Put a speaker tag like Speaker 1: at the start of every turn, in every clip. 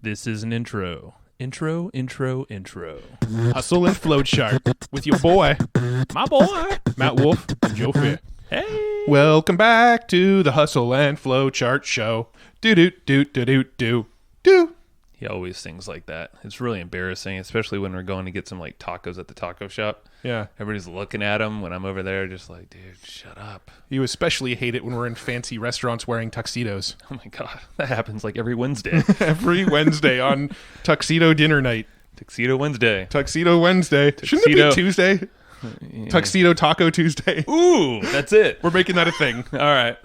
Speaker 1: This is an intro. Intro.
Speaker 2: Hustle and Flow Chart with your boy,
Speaker 1: My boy.
Speaker 2: Matt Wolf and Joe Fair.
Speaker 1: Hey.
Speaker 2: Welcome back to the Hustle and Flow Chart show. Do.
Speaker 1: He always sings like that. It's really embarrassing, especially when we're going to get some like tacos at the taco shop.
Speaker 2: Yeah.
Speaker 1: Everybody's looking at him when I'm over there, just like, dude, shut up.
Speaker 2: You especially hate it when we're in fancy restaurants wearing tuxedos.
Speaker 1: Oh my God. That happens like every Wednesday.
Speaker 2: Every Wednesday on tuxedo dinner night.
Speaker 1: Tuxedo Wednesday.
Speaker 2: Tuxedo Wednesday. Shouldn't it be Tuesday?
Speaker 1: Yeah.
Speaker 2: Tuxedo Taco Tuesday.
Speaker 1: Ooh, that's it.
Speaker 2: We're making that a thing.
Speaker 1: All right.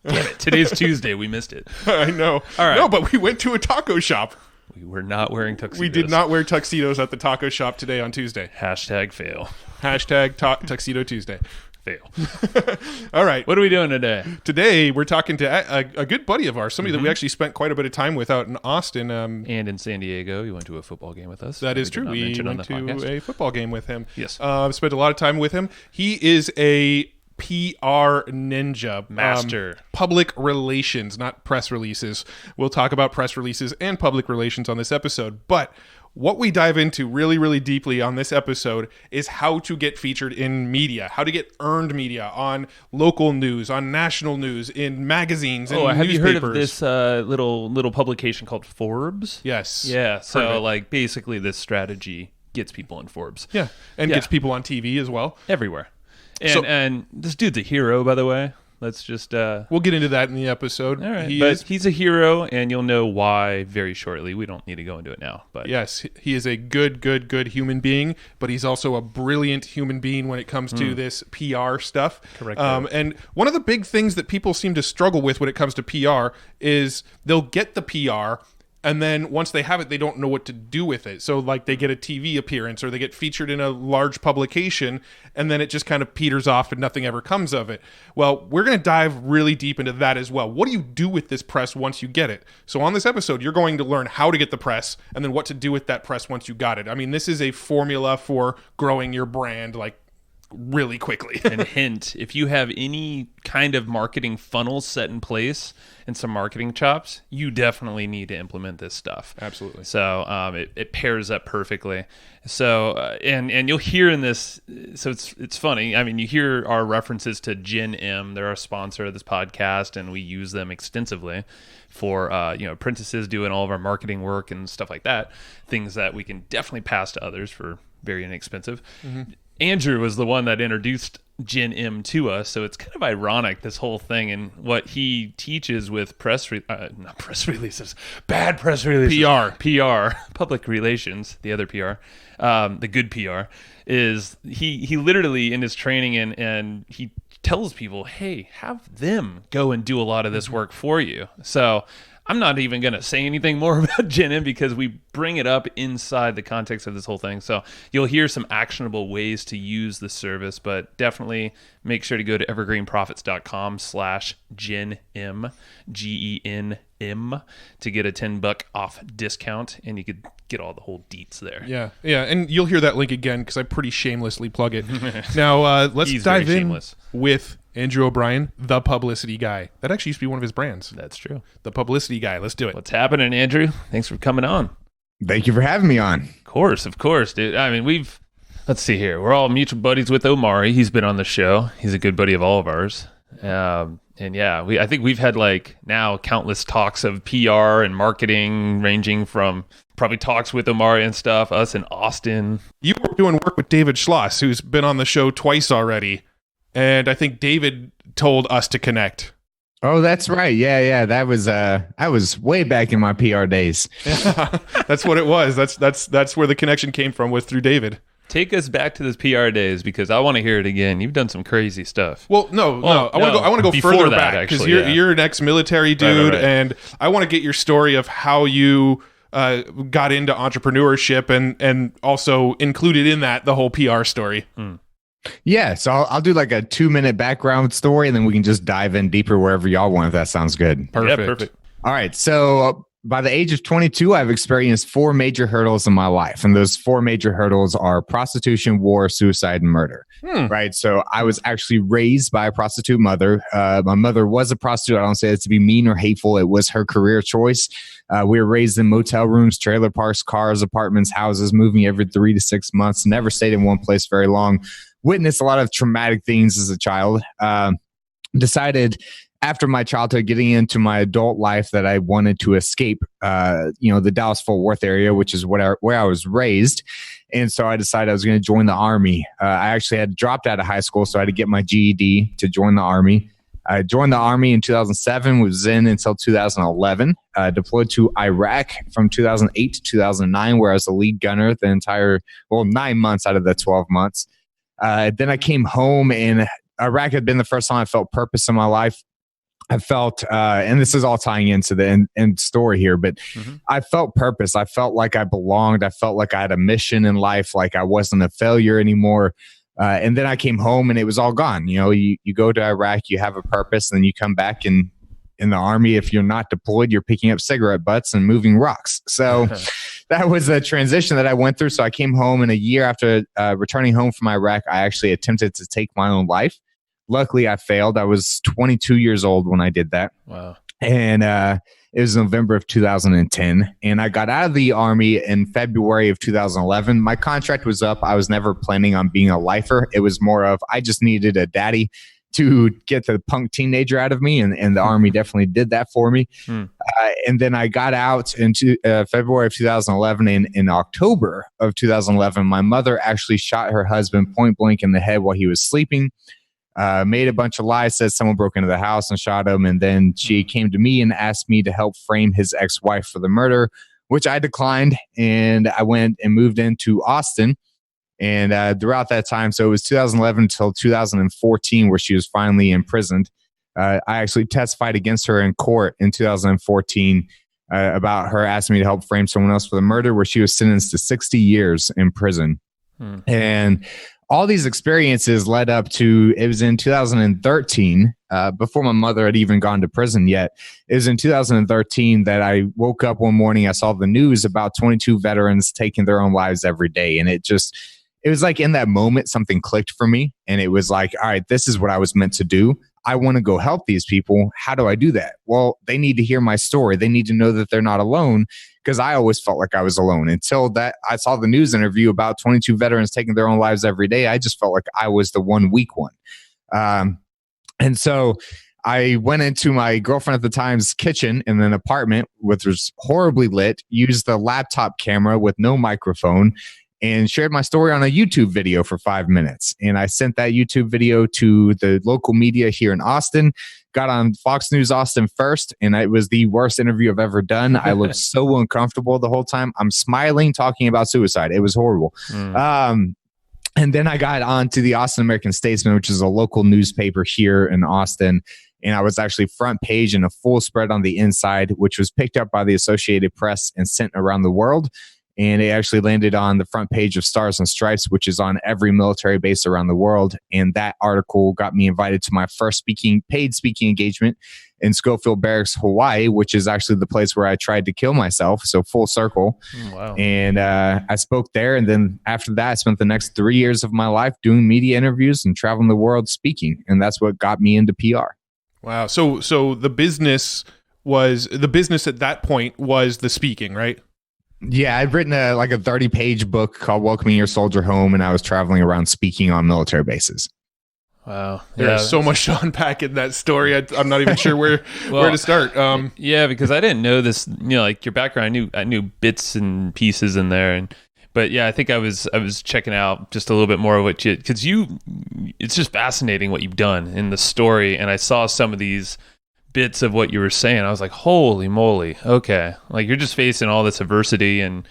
Speaker 1: Damn it. Today's Tuesday. We missed it.
Speaker 2: I know.
Speaker 1: All right.
Speaker 2: No, but we went to a taco shop.
Speaker 1: We were not wearing tuxedos.
Speaker 2: We did not wear tuxedos at the taco shop today on Tuesday.
Speaker 1: Hashtag fail.
Speaker 2: Hashtag Tuxedo Tuesday.
Speaker 1: Fail.
Speaker 2: All right.
Speaker 1: What are we doing today?
Speaker 2: Today, we're talking to a good buddy of ours, somebody that we actually spent quite a bit of time with out in Austin.
Speaker 1: And in San Diego, you went to a football game with us.
Speaker 2: That is true. We went to a football game with him.
Speaker 1: Yes.
Speaker 2: Spent a lot of time with him. He is a PR ninja.
Speaker 1: Master.
Speaker 2: Public relations, not press releases. We'll talk about press releases and public relations on this episode. But what we dive into really, really deeply on this episode is how to get featured in media, how to get earned media on local news, on national news, in magazines and
Speaker 1: have
Speaker 2: newspapers.
Speaker 1: you heard of this little publication called Forbes?
Speaker 2: Yes.
Speaker 1: Yeah. So like basically this strategy gets people in Forbes.
Speaker 2: Yeah. And gets people on TV as well.
Speaker 1: Everywhere. And this dude's a hero, by the way. Let's just...
Speaker 2: we'll get into that in the episode.
Speaker 1: All right. He's a hero, and you'll know why very shortly. We don't need to go into it now. But
Speaker 2: yes, he is a good human being, but he's also a brilliant human being when it comes to this PR stuff.
Speaker 1: Correct.
Speaker 2: And one of the big things that people seem to struggle with when it comes to PR is they'll get the PR, and then once they have it, they don't know what to do with it. So like they get a TV appearance or they get featured in a large publication, and then it just kind of peters off and nothing ever comes of it. Well, we're going to dive really deep into that as well. What do you do with this press once you get it? So on this episode, you're going to learn how to get the press and then what to do with that press once you got it. I mean, this is a formula for growing your brand like really quickly.
Speaker 1: And hint, if you have any kind of marketing funnel set in place and some marketing chops, you definitely need to implement this stuff.
Speaker 2: Absolutely.
Speaker 1: So it pairs up perfectly. So and you'll hear in this, so it's funny. I mean, you hear our references to GenM. They're our sponsor of this podcast, and we use them extensively for apprentices doing all of our marketing work and stuff like that. Things that we can definitely pass to others for very inexpensive. Mm-hmm. Andrew was the one that introduced GenM to us, so it's kind of ironic, this whole thing, and what he teaches with bad press releases, PR, public relations, the other PR, the good PR, is he literally in his training and he tells people, hey, have them go and do a lot of this work for you. So I'm not even going to say anything more about GenM because we bring it up inside the context of this whole thing. So you'll hear some actionable ways to use the service, but definitely make sure to go to evergreenprofits.com/GenM, GenM, to get a $10 off discount, and you could get all the whole deets there.
Speaker 2: Yeah, and you'll hear that link again because I pretty shamelessly plug it. Now, let's dive in with Andrew O'Brien, the publicity guy. That actually used to be one of his brands.
Speaker 1: That's true.
Speaker 2: The publicity guy. Let's do it.
Speaker 1: What's happening, Andrew? Thanks for coming on.
Speaker 3: Thank you for having me on.
Speaker 1: Of course, dude. I mean, let's see here. We're all mutual buddies with Omari. He's been on the show. He's a good buddy of all of ours. And yeah, I think we've had like now countless talks of PR and marketing, ranging from probably talks with Omari and stuff, us in Austin.
Speaker 2: You were doing work with David Schloss, who's been on the show twice already. And I think David told us to connect.
Speaker 3: Oh, that's right. Yeah. That was I was way back in my PR days.
Speaker 2: Yeah, that's what it was. That's where the connection came from, was through David.
Speaker 1: Take us back to those PR days because I want to hear it again. You've done some crazy stuff.
Speaker 2: Well, no. I want to go further back because you're an ex-military dude, right. And I want to get your story of how you got into entrepreneurship and also included in that the whole PR story.
Speaker 3: Yeah, so I'll do like a 2-minute background story, and then we can just dive in deeper wherever y'all want, if that sounds good.
Speaker 2: Perfect.
Speaker 1: Yeah, perfect.
Speaker 3: All right, so by the age of 22, I've experienced 4 major hurdles in my life. And those 4 major hurdles are prostitution, war, suicide, and murder. Right. So I was actually raised by a prostitute mother. My mother was a prostitute. I don't say it to be mean or hateful. It was her career choice. We were raised in motel rooms, trailer parks, cars, apartments, houses, moving every 3 to 6 months, never stayed in one place very long, witnessed a lot of traumatic things as a child. Decided after my childhood, getting into my adult life, that I wanted to escape, the Dallas-Fort Worth area, which is where I was raised. And so I decided I was going to join the Army. I actually had dropped out of high school, so I had to get my GED to join the Army. I joined the Army in 2007, was in until 2011, deployed to Iraq from 2008 to 2009, where I was the lead gunner the entire, 9 months out of the 12 months. Then I came home, and Iraq had been the first time I felt purpose in my life. I felt, and this is all tying into the end story here, but I felt purpose. I felt like I belonged. I felt like I had a mission in life, like I wasn't a failure anymore. And then I came home and it was all gone. You go to Iraq, you have a purpose, and then you come back, and in the Army, if you're not deployed, you're picking up cigarette butts and moving rocks. So that was a transition that I went through. So I came home, and a year after returning home from Iraq, I actually attempted to take my own life. Luckily, I failed. I was 22 years old when I did that.
Speaker 1: Wow.
Speaker 3: And it was November of 2010. And I got out of the Army in February of 2011. My contract was up. I was never planning on being a lifer. It was more of, I just needed a daddy to get the punk teenager out of me. And the Army definitely did that for me. And then I got out into February of 2011. And in October of 2011, my mother actually shot her husband point blank in the head while he was sleeping. Made a bunch of lies, said someone broke into the house and shot him. And then she came to me and asked me to help frame his ex-wife for the murder, which I declined. And I went and moved into Austin. And throughout that time, so it was 2011 until 2014, where she was finally imprisoned. I actually testified against her in court in 2014 about her asking me to help frame someone else for the murder, where she was sentenced to 60 years in prison. And all these experiences led up to, it was in 2013, before my mother had even gone to prison yet. It was in 2013 that I woke up one morning, I saw the news about 22 veterans taking their own lives every day. And it was like in that moment, something clicked for me. And it was like, all right, this is what I was meant to do. I want to go help these people. How do I do that? Well, they need to hear my story. They need to know that they're not alone, because I always felt like I was alone until that I saw the news interview about 22 veterans taking their own lives every day. I just felt like I was the one weak one. And so I went into my girlfriend at the time's kitchen in an apartment, which was horribly lit, used the laptop camera with no microphone, and shared my story on a YouTube video for 5 minutes. And I sent that YouTube video to the local media here in Austin, got on Fox News Austin first, and it was the worst interview I've ever done. I looked so uncomfortable the whole time. I'm smiling, talking about suicide. It was horrible. And then I got on to the Austin American-Statesman, which is a local newspaper here in Austin. And I was actually front page in a full spread on the inside, which was picked up by the Associated Press and sent around the world. And it actually landed on the front page of Stars and Stripes, which is on every military base around the world. And that article got me invited to my first paid speaking engagement in Schofield Barracks, Hawaii, which is actually the place where I tried to kill myself. So full circle.
Speaker 1: Wow.
Speaker 3: And I spoke there. And then after that, I spent the next 3 years of my life doing media interviews and traveling the world speaking. And that's what got me into PR.
Speaker 2: Wow. So the business at that point was the speaking, right?
Speaker 3: Yeah, I'd written a 30-page book called Welcoming Your Soldier Home, and I was traveling around speaking on military bases.
Speaker 1: Wow.
Speaker 2: There's so much to unpack in that story. I'm not even sure where to start.
Speaker 1: Yeah, because I didn't know this, like your background. I knew bits and pieces in there, but yeah, I think I was checking out just a little bit more of what because it's just fascinating what you've done in the story, and I saw some of these bits of what you were saying. I was like, holy moly, okay. Like you're just facing all this adversity and,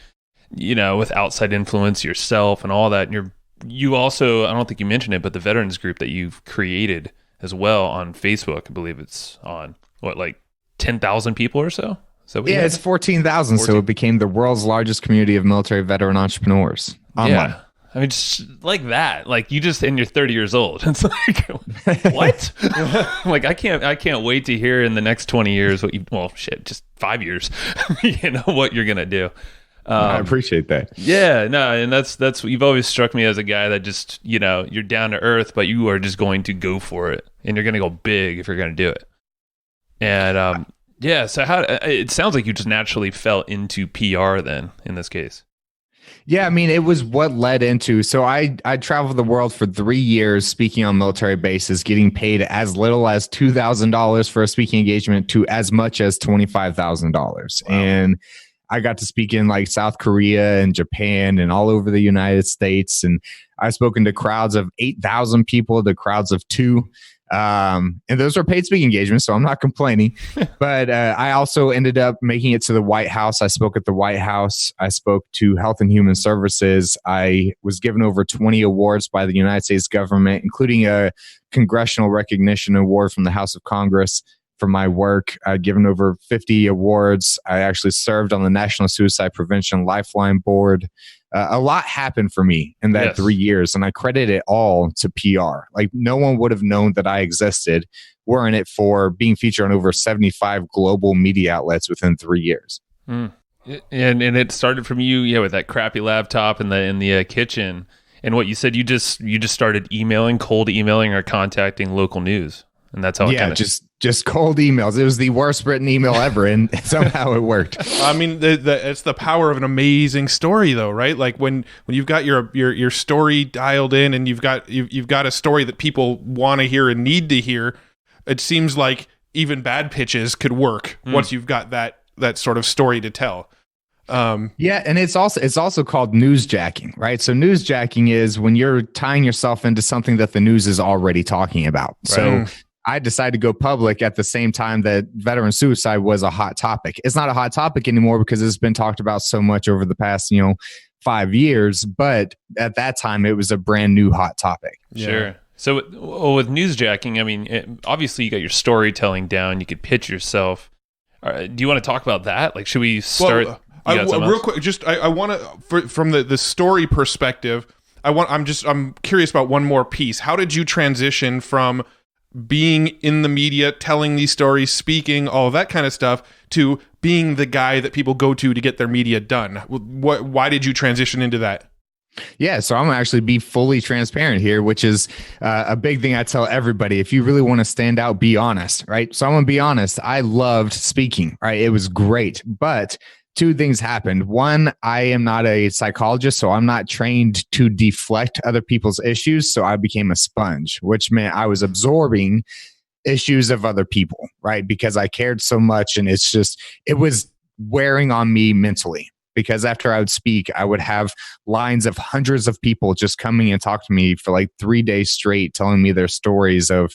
Speaker 1: with outside influence yourself and all that. And you also, I don't think you mentioned it, but the veterans group that you've created as well on Facebook, I believe it's on 10,000 people or so?
Speaker 3: Yeah, it's 14,000. So it became the world's largest community of military veteran entrepreneurs online.
Speaker 1: Yeah. I mean, just like that. Like you just, and you're 30 years old. It's like, what? Like I can't wait to hear in the next 20 years just 5 years, what you're going to do.
Speaker 3: I appreciate that.
Speaker 1: Yeah, no, and that's you've always struck me as a guy that just, you're down to earth, but you are just going to go for it, and you're going to go big if you're going to do it. And so it sounds like you just naturally fell into PR then in this case.
Speaker 3: Yeah, I mean, it was what led into. So I traveled the world for 3 years speaking on military bases, getting paid as little as $2,000 for a speaking engagement to as much as $25,000. Wow. And I got to speak in like South Korea and Japan and all over the United States. And I've spoken to crowds of 8,000 people, to crowds of 2. And those were paid speaking engagements, so I'm not complaining. But I also ended up making it to the White House. I spoke at the White House. I spoke to Health and Human Services. I was given over 20 awards by the United States government, including a Congressional Recognition Award from the House of Congress for my work. I'd given over 50 awards. I actually served on the National Suicide Prevention Lifeline Board. A lot happened for me in that 3 years, and I credit it all to PR. Like no one would have known that I existed weren't it for being featured on over 75 global media outlets within 3 years.
Speaker 1: Mm. And it started from you, with that crappy laptop in the kitchen. And what you said, you just started cold emailing or contacting local news. And that's how
Speaker 3: just cold emails. It was the worst written email ever, and somehow it worked.
Speaker 2: I mean, it's the power of an amazing story, though, right? Like when you've got your story dialed in, and you've got a story that people want to hear and need to hear. It seems like even bad pitches could work once you've got that sort of story to tell.
Speaker 3: Yeah, and it's also called newsjacking, right? So newsjacking is when you're tying yourself into something that the news is already talking about. Right. So I decided to go public at the same time that veteran suicide was a hot topic. It's not a hot topic anymore because it's been talked about so much over the past, 5 years. But at that time, it was a brand new hot topic.
Speaker 1: Yeah. Sure. So with newsjacking, I mean, obviously you got your storytelling down. You could pitch yourself. Do you want to talk about that? Like, should we start?
Speaker 2: Real quick, I want to, from the story perspective, I'm curious about one more piece. How did you transition from being in the media, telling these stories, speaking, all of that kind of stuff, to being the guy that people go to get their media done? Why did you transition into that?
Speaker 3: Yeah, so I'm going to actually be fully transparent here, which is a big thing I tell everybody. If you really want to stand out, be honest, right? So I'm going to be honest. I loved speaking, right? It was great, but 2 things happened. One, I am not a psychologist, so I'm not trained to deflect other people's issues. So I became a sponge, which meant I was absorbing issues of other people, right? Because I cared so much, and it was wearing on me mentally. Because after I would speak, I would have lines of hundreds of people just coming and talk to me for like 3 days straight, telling me their stories of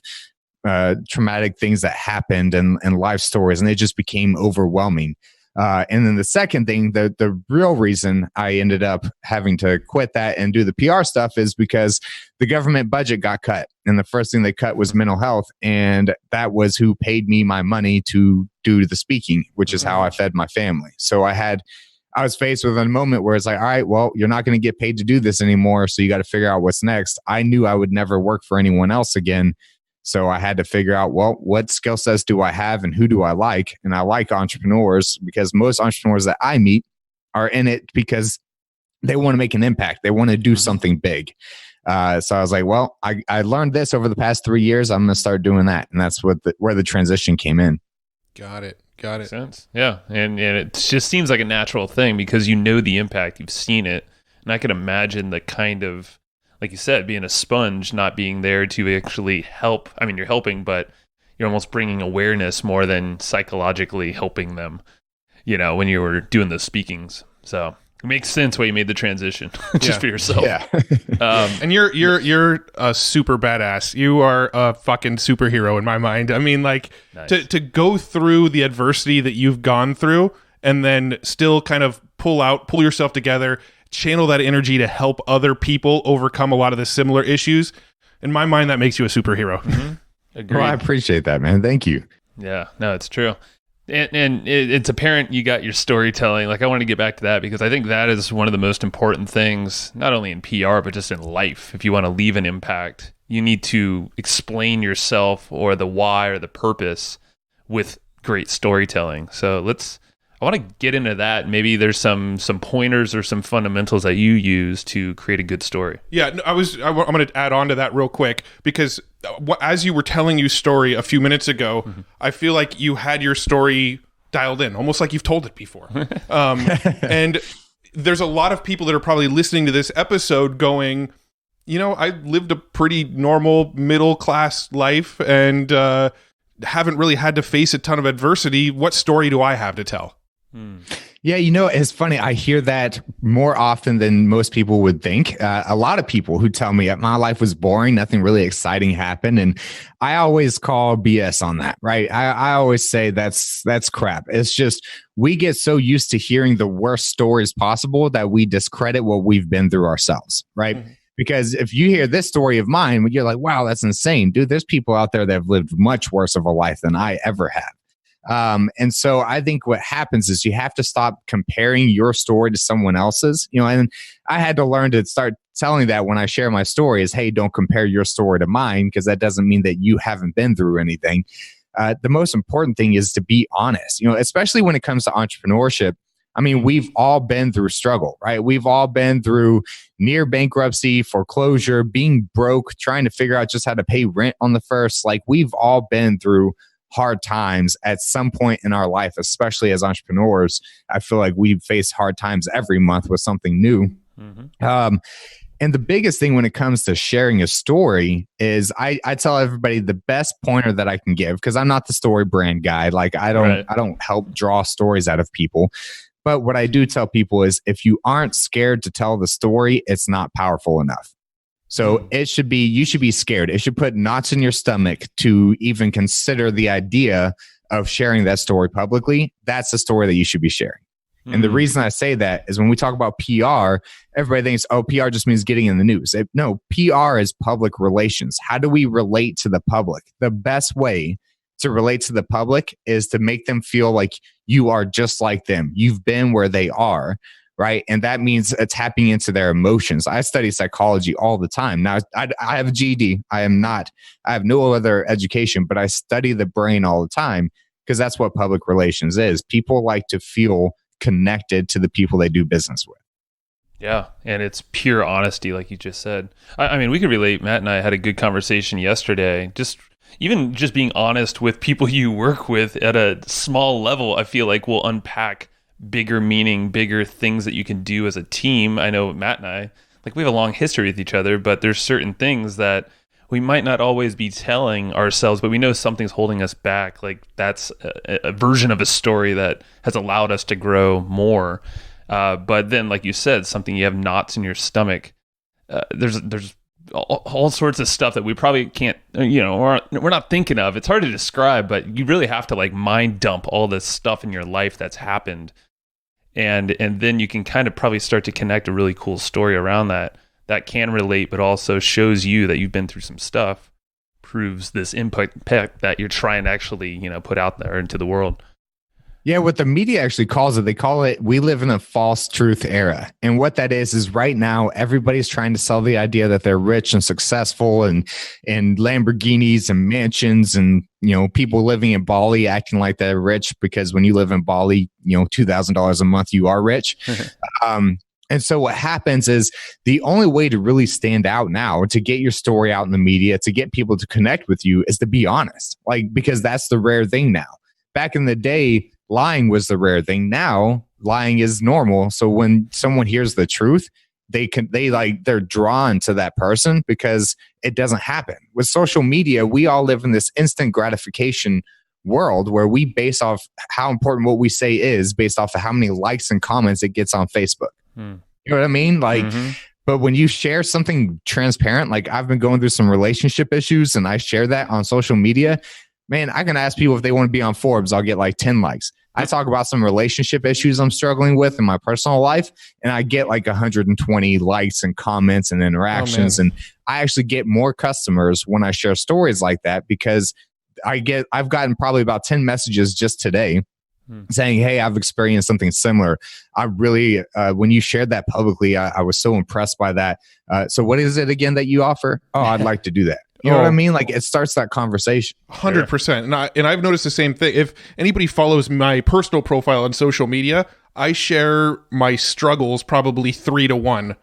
Speaker 3: traumatic things that happened and life stories. And it just became overwhelming. And then the second thing, the real reason I ended up having to quit that and do the PR stuff is because the government budget got cut. And the first thing they cut was mental health. And that was who paid me my money to do the speaking, which is how I fed my family. So I was faced with a moment where it's like, all right, well, you're not going to get paid to do this anymore. So you got to figure out what's next. I knew I would never work for anyone else again. So I had to figure out, well, what skill sets do I have and who do I like? And I like entrepreneurs because most entrepreneurs that I meet are in it because they want to make an impact. They want to do something big. So I was like, well, I learned this over the past 3 years. I'm going to start doing that. And that's where the transition came in.
Speaker 2: Got it.
Speaker 1: Makes sense. Yeah. And it just seems like a natural thing because you know the impact, you've seen it. And I can imagine the kind of, like you said, being a sponge, not being there to actually help. I mean, you're helping, but you're almost bringing awareness more than psychologically helping them, when you were doing the speakings. So it makes sense why you made the transition just for yourself.
Speaker 3: Yeah.
Speaker 2: And you're a super badass. You are a fucking superhero in my mind. I mean, like nice. to go through the adversity that you've gone through and then still kind of pull yourself together, channel that energy to help other people overcome a lot of the similar issues. In my mind, that makes you a superhero.
Speaker 1: Mm-hmm. Agreed.
Speaker 3: Well, I appreciate that, man. Thank you.
Speaker 1: Yeah, no, it's true. And it's apparent you got your storytelling. Like, I want to get back to that because I think that is one of the most important things, not only in PR, but just in life. If you want to leave an impact, you need to explain yourself or the why or the purpose with great storytelling. So I want to get into that. Maybe there's some pointers or some fundamentals that you use to create a good story.
Speaker 2: Yeah, I'm going to add on to that real quick because as you were telling your story a few minutes ago, I feel like you had your story dialed in, almost like you've told it before. And there's a lot of people that are probably listening to this episode going, I lived a pretty normal middle-class life and haven't really had to face a ton of adversity. What story do I have to tell?
Speaker 3: Yeah, it's funny. I hear that more often than most people would think. A lot of people who tell me that my life was boring, nothing really exciting happened. And I always call BS on that, right? I always say that's crap. It's just we get so used to hearing the worst stories possible that we discredit what we've been through ourselves, right? Mm-hmm. Because if you hear this story of mine, you're like, wow, that's insane. Dude, there's people out there that have lived much worse of a life than I ever have. And so I think what happens is you have to stop comparing your story to someone else's, and I had to learn to start telling that when I share my story is, hey, don't compare your story to mine, because that doesn't mean that you haven't been through anything. The most important thing is to be honest, especially when it comes to entrepreneurship. I mean, we've all been through struggle, right? We've all been through near bankruptcy, foreclosure, being broke, trying to figure out just how to pay rent on the first. Like, we've all been through hard times at some point in our life, especially as entrepreneurs. I feel like we face hard times every month with something new. Mm-hmm. And the biggest thing when it comes to sharing a story is I tell everybody the best pointer that I can give, because I'm not the story brand guy. Like, I don't help draw stories out of people. But what I do tell people is if you aren't scared to tell the story, it's not powerful enough. So you should be scared. It should put knots in your stomach to even consider the idea of sharing that story publicly. That's the story that you should be sharing. Mm-hmm. And the reason I say that is when we talk about PR, everybody thinks, oh, PR just means getting in the news. No, PR is public relations. How do we relate to the public? The best way to relate to the public is to make them feel like you are just like them. You've been where they are. Right. And that means tapping into their emotions. I study psychology all the time. Now, I have a GED. I have no other education, but I study the brain all the time because that's what public relations is. People like to feel connected to the people they do business with.
Speaker 1: Yeah. And it's pure honesty, like you just said. I mean, we could relate. Matt and I had a good conversation yesterday. Even just being honest with people you work with at a small level, I feel like will unpack bigger meaning, bigger things that you can do as a team. I know Matt and I, we have a long history with each other, but there's certain things that we might not always be telling ourselves, but we know something's holding us back. Like, that's a version of a story that has allowed us to grow more. But then, like you said, something you have knots in your stomach. There's all sorts of stuff that we probably can't, we're not thinking of. It's hard to describe, but you really have to mind dump all this stuff in your life that's happened. And then you can kind of probably start to connect a really cool story around that can relate, but also shows you that you've been through some stuff, proves this impact that you're trying to actually, put out there into the world.
Speaker 3: Yeah, what the media actually calls it, they call it, we live in a false truth era. And what that is right now, everybody's trying to sell the idea that they're rich and successful and Lamborghinis and mansions and, people living in Bali acting like they're rich because when you live in Bali, $2,000 a month, you are rich. And so what happens is the only way to really stand out now, to get your story out in the media, to get people to connect with you is to be honest, because that's the rare thing now. Back in the day, lying was the rare thing. Now, lying is normal. So when someone hears the truth, they're drawn to that person because it doesn't happen. With social media, we all live in this instant gratification world where we base off how important what we say is based off of how many likes and comments it gets on Facebook. You know what I mean? But when you share something transparent, like I've been going through some relationship issues and I share that on social media, man, I can ask people if they want to be on Forbes. I'll get 10 likes. I talk about some relationship issues I'm struggling with in my personal life, and I get 120 likes and comments and interactions. And I actually get more customers when I share stories like that because I've gotten probably about 10 messages just today saying, hey, I've experienced something similar. I really, when you shared that publicly, I was so impressed by that. So what is it again that you offer? Oh, I'd like to do that. You know what I mean? Like it starts that conversation.
Speaker 2: 100%. And I've noticed the same thing. If anybody follows my personal profile on social media, I share my struggles probably 3-1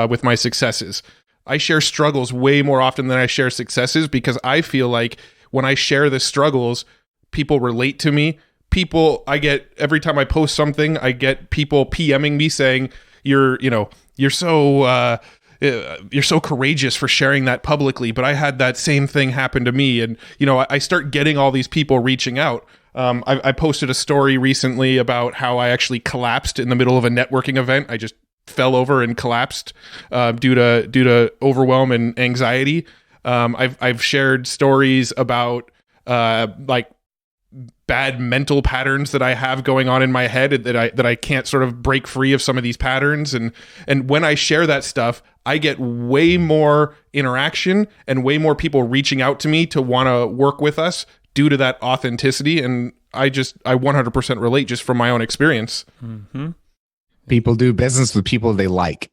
Speaker 2: with my successes. I share struggles way more often than I share successes because I feel like when I share the struggles, people relate to me. Every time I post something, I get people PMing me saying, you're so courageous for sharing that publicly, but I had that same thing happen to me. And, I start getting all these people reaching out. I posted a story recently about how I actually collapsed in the middle of a networking event. I just fell over and collapsed due to overwhelm and anxiety. I've shared stories about bad mental patterns that I have going on in my head that I can't sort of break free of some of these patterns. And when I share that stuff, I get way more interaction and way more people reaching out to me to want to work with us due to that authenticity. And I 100% relate just from my own experience.
Speaker 1: Mm-hmm.
Speaker 3: People do business with people they like.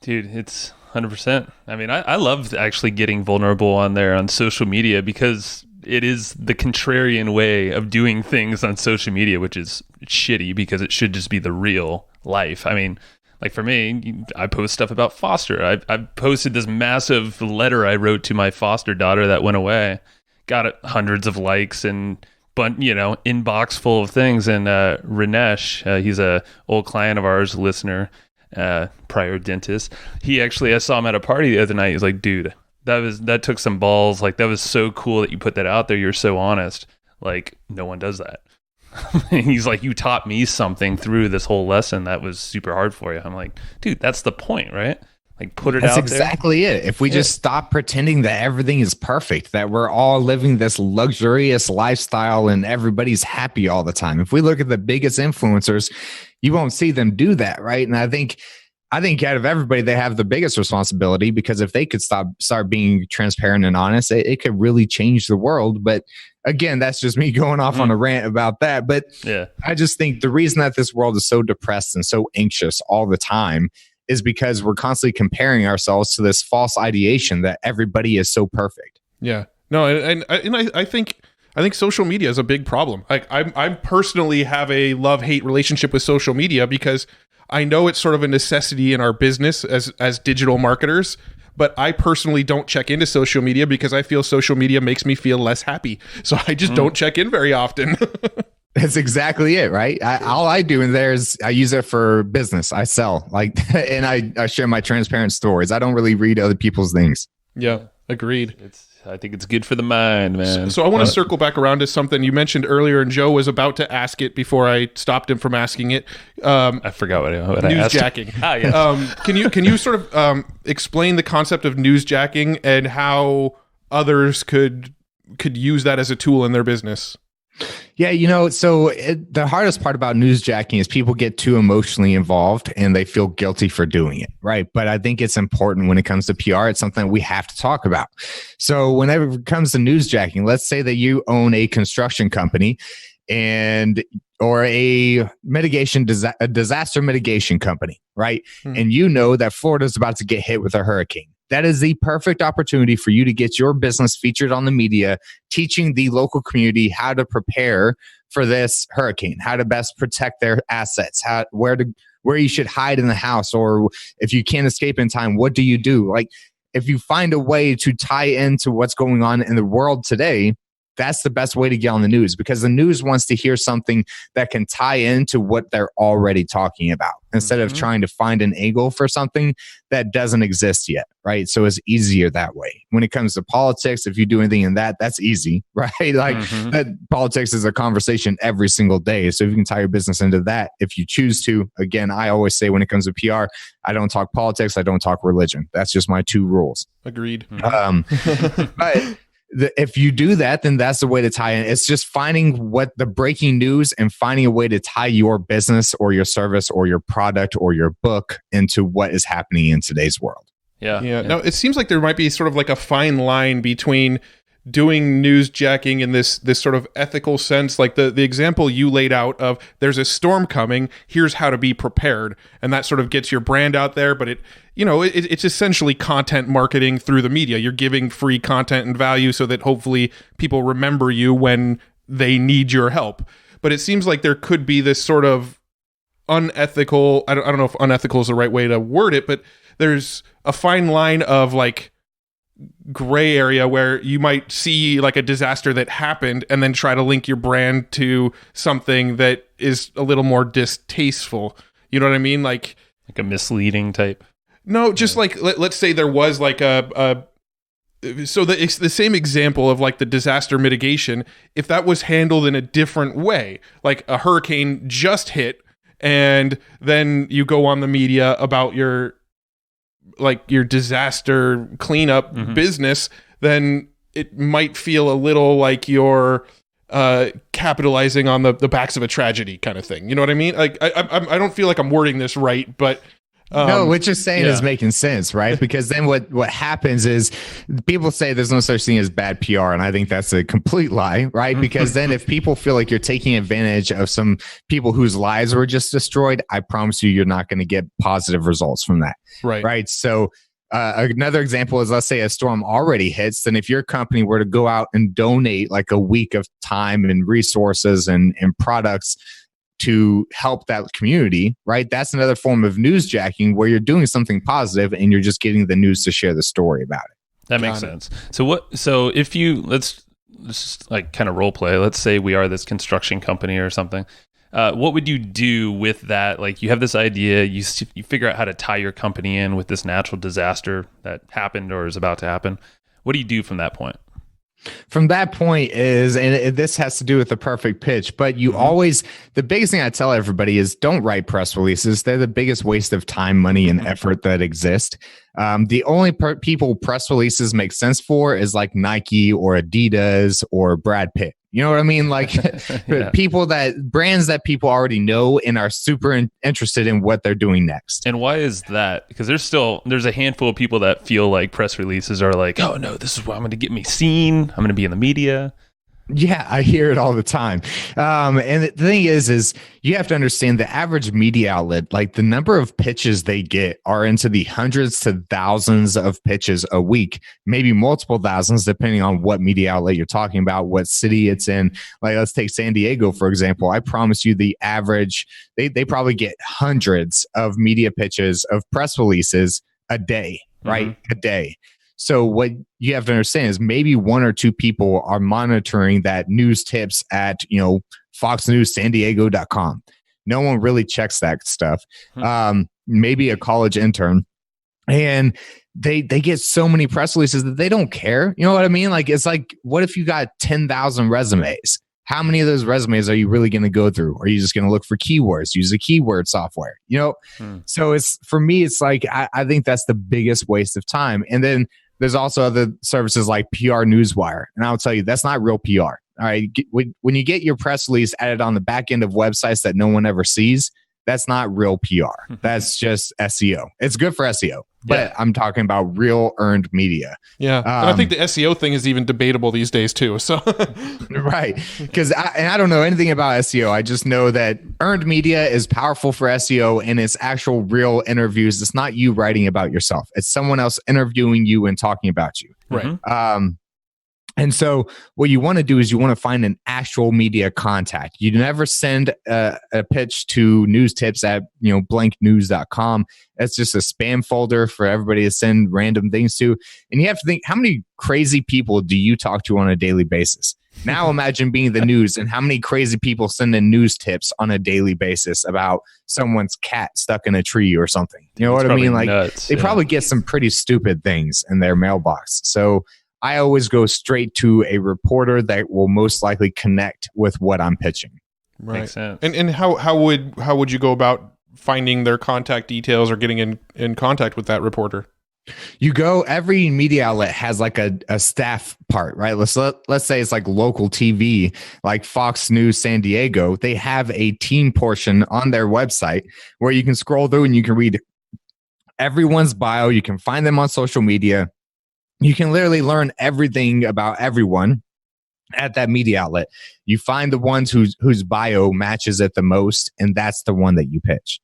Speaker 1: Dude, it's 100%. I mean, I love actually getting vulnerable on there on social media because it is the contrarian way of doing things on social media, which is shitty because it should just be the real life. I mean, like for me, I post stuff about foster. I posted this massive letter I wrote to my foster daughter that went away. Got hundreds of likes and inbox full of things. And Rinesh, he's a old client of ours, listener, prior dentist. I saw him at a party the other night. He was like, dude, that took some balls. Like, that was so cool that you put that out there. You're so honest. Like, no one does that. And he's like, you taught me something through this whole lesson that was super hard for you. I'm like, dude, that's the point, right? Like, put it out there.
Speaker 3: That's exactly it. If we just stop pretending that everything is perfect, that we're all living this luxurious lifestyle and everybody's happy all the time. If we look at the biggest influencers, you won't see them do that, right? And I think out of everybody, they have the biggest responsibility because if they could start being transparent and honest, it could really change the world. But again, that's just me going off on a rant about that. But yeah, I just think the reason that this world is so depressed and so anxious all the time is because we're constantly comparing ourselves to this false ideation that everybody is so perfect.
Speaker 2: Yeah. No, and I think social media is a big problem. Like I personally have a love-hate relationship with social media because I know it's sort of a necessity in our business as digital marketers, but I personally don't check into social media because I feel social media makes me feel less happy. So I just don't check in very often.
Speaker 3: That's exactly it, right? All I do in there is I use it for business. I sell, and I share my transparent stories. I don't really read other people's things.
Speaker 2: Yeah, agreed.
Speaker 1: I think it's good for the mind, man.
Speaker 2: So I want to circle back around to something you mentioned earlier, and Joe was about to ask it before I stopped him from asking it.
Speaker 1: I forgot what I asked.
Speaker 2: Newsjacking.
Speaker 1: Yes.
Speaker 2: Can you sort of explain the concept of newsjacking and how others could use that as a tool in their business?
Speaker 3: Yeah, the hardest part about newsjacking is people get too emotionally involved and they feel guilty for doing it, right? But I think it's important when it comes to PR. It's something we have to talk about. So whenever it comes to newsjacking, let's say that you own a construction company or a disaster mitigation company, right? Mm-hmm. And you know that Florida is about to get hit with a hurricane. That is the perfect opportunity for you to get your business featured on the media, teaching the local community how to prepare for this hurricane, how to best protect their assets, where you should hide in the house, or if you can't escape in time, what do you do? Like, if you find a way to tie into what's going on in the world today, that's the best way to get on the news, because the news wants to hear something that can tie into what they're already talking about instead of trying to find an angle for something that doesn't exist yet, right? So it's easier that way. When it comes to politics, if you do anything in that's easy, right? Like that politics is a conversation every single day. So if you can tie your business into that, if you choose to, again, I always say when it comes to PR, I don't talk politics, I don't talk religion. That's just my two rules.
Speaker 2: Agreed.
Speaker 3: But if you do that, then that's the way to tie in. It's just finding what the breaking news and finding a way to tie your business or your service or your product or your book into what is happening in today's world.
Speaker 2: Yeah. Now, it seems like there might be sort of like a fine line between doing newsjacking in this sort of ethical sense, like the example you laid out of there's a storm coming, here's how to be prepared, and that sort of gets your brand out there. But it's essentially content marketing through the media. You're giving free content and value so that hopefully people remember you when they need your help. But it seems like there could be this sort of unethical, I don't know if unethical is the right way to word it, but there's a fine line of like gray area where you might see like a disaster that happened and then try to link your brand to something that is a little more distasteful. You know what I mean? Like
Speaker 1: a misleading type.
Speaker 2: No, just like let's say there was like it's the same example of like the disaster mitigation. If that was handled in a different way, like a hurricane just hit, and then you go on the media about your disaster cleanup business, then it might feel a little like you're capitalizing on the backs of a tragedy kind of thing. You know what I mean? Like I don't feel like I'm wording this right, but
Speaker 3: no, what you're saying is making sense, right? Because then what happens is people say there's no such thing as bad PR, and I think that's a complete lie, right? Because then if people feel like you're taking advantage of some people whose lives were just destroyed, I promise you're not going to get positive results from that, right? So another example is, let's say a storm already hits, then if your company were to go out and donate like a week of time and resources and products to help that community, right? That's another form of newsjacking where you're doing something positive and you're just getting the news to share the story about it.
Speaker 1: That makes sense. So if let's just like kind of role play, let's say we are this construction company or something. What would you do with that? Like you have this idea, you figure out how to tie your company in with this natural disaster that happened or is about to happen. What do you do from that point?
Speaker 3: From that point and this has to do with the perfect pitch, but you always, the biggest thing I tell everybody is don't write press releases. They're the biggest waste of time, money, and effort that exist. The only people press releases make sense for is like Nike or Adidas or Brad Pitt. You know what I mean? Like brands that people already know and are super interested in what they're doing next.
Speaker 1: And why is that? Because there's a handful of people that feel like press releases are like, oh no, this is what I'm going to get me seen. I'm going to be in the media.
Speaker 3: Yeah, I hear it all the time. And the thing is you have to understand the average media outlet, like the number of pitches they get are into the hundreds to thousands of pitches a week, maybe multiple thousands, depending on what media outlet you're talking about, what city it's in. Like, let's take San Diego, for example. I promise you the average, they probably get hundreds of media pitches of press releases a day, right? A day. So what you have to understand is maybe one or two people are monitoring that news tips at, foxnewssandiego.com. No one really checks that stuff. Maybe a college intern. And they get so many press releases that they don't care. You know what I mean? Like, it's like, what if you got 10,000 resumes? How many of those resumes are you really going to go through? Or are you just going to look for keywords, use a keyword software? So it's, for me, it's like, I think that's the biggest waste of time. And then there's also other services like PR Newswire. And I'll tell you, that's not real PR. All right. When you get your press release added on the back end of websites that no one ever sees, that's not real PR. That's just SEO. It's good for SEO, but I'm talking about real earned media.
Speaker 2: Yeah. And I think the SEO thing is even debatable these days too. So
Speaker 3: right. Because I don't know anything about SEO. I just know that earned media is powerful for SEO and it's actual real interviews. It's not you writing about yourself. It's someone else interviewing you and talking about you.
Speaker 2: Right.
Speaker 3: And so what you want to do is you want to find an actual media contact. You never send a pitch to news tips at, blanknews.com. That's just a spam folder for everybody to send random things to. And you have to think, how many crazy people do you talk to on a daily basis? Now imagine being the news and how many crazy people send in news tips on a daily basis about someone's cat stuck in a tree or something. You know what I mean? Like they probably get some pretty stupid things in their mailbox. So I always go straight to a reporter that will most likely connect with what I'm pitching.
Speaker 2: Right.
Speaker 1: Makes sense.
Speaker 2: And how would you go about finding their contact details or getting in contact with that reporter?
Speaker 3: Every media outlet has like a staff part, right? Let's say it's like local TV, like Fox News San Diego. They have a team portion on their website where you can scroll through and you can read everyone's bio. You can find them on social media. You can literally learn everything about everyone at that media outlet. You find the ones whose bio matches it the most, and that's the one that you pitch.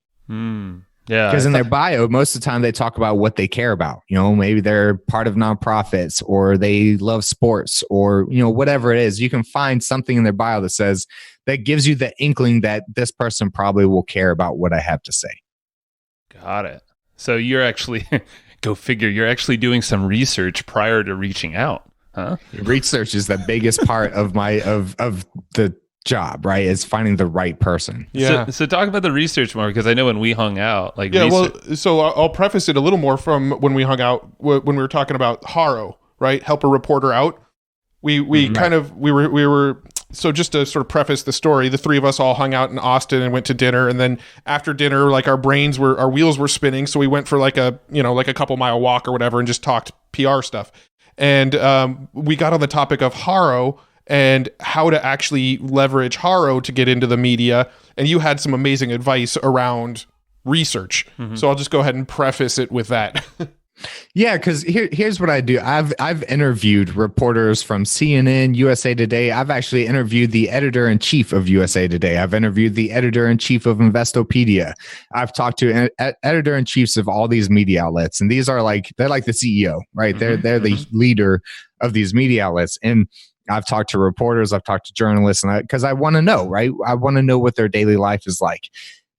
Speaker 1: Yeah,
Speaker 3: because in their bio, most of the time they talk about what they care about. Maybe they're part of nonprofits, or they love sports, or whatever it is. You can find something in their bio that gives you the inkling that this person probably will care about what I have to say.
Speaker 1: Got it. So you're actually go figure. You're actually doing some research prior to reaching out, huh?
Speaker 3: Research is the biggest part of the job, right? Is finding the right person.
Speaker 2: Yeah.
Speaker 1: So talk about the research more, because I know when we hung out,
Speaker 2: so I'll preface it a little more from when we hung out, when we were talking about Haro, right? Help a reporter out. We were so just to sort of preface the story, the three of us all hung out in Austin and went to dinner, and then after dinner, like our wheels were spinning, so we went for like a couple mile walk or whatever and just talked PR stuff. And we got on the topic of Haro and how to actually leverage Haro to get into the media. And you had some amazing advice around research. So I'll just go ahead and preface it with that.
Speaker 3: Yeah, because here's what I do. I've interviewed reporters from CNN, USA Today. I've actually interviewed the editor-in-chief of USA Today. I've interviewed the editor-in-chief of Investopedia. I've talked to editor-in-chiefs of all these media outlets, and these are they're like the CEO, right? They're the leader of these media outlets. And I've talked to reporters, I've talked to journalists, and because I want to know, right? I want to know what their daily life is like.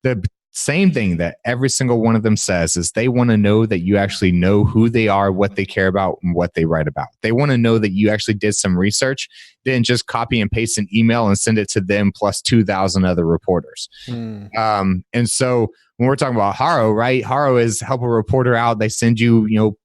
Speaker 3: The same thing that every single one of them says is they want to know that you actually know who they are, what they care about, and what they write about. They want to know that you actually did some research, didn't just copy and paste an email and send it to them plus 2,000 other reporters. And so when we're talking about Haro, right? Haro is help a reporter out. They send you,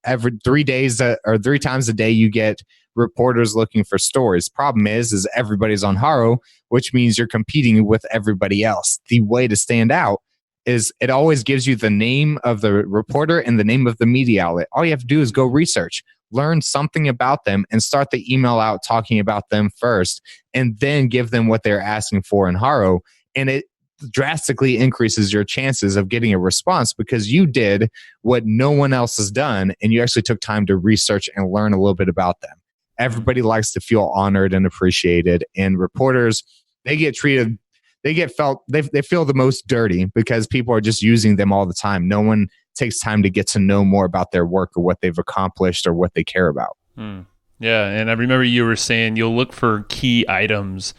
Speaker 3: every 3 days or 3 times a day, you get reporters looking for stories. Problem is everybody's on Haro, which means you're competing with everybody else. The way to stand out is it always gives you the name of the reporter and the name of the media outlet. All you have to do is go research, learn something about them, and start the email out talking about them first, and then give them what they're asking for in Haro. And it drastically increases your chances of getting a response because you did what no one else has done, and you actually took time to research and learn a little bit about them. Everybody likes to feel honored and appreciated, and reporters, they feel the most dirty because people are just using them all the time. No one takes time to get to know more about their work or what they've accomplished or what they care about.
Speaker 1: Yeah, and I remember you were saying you'll look for key items,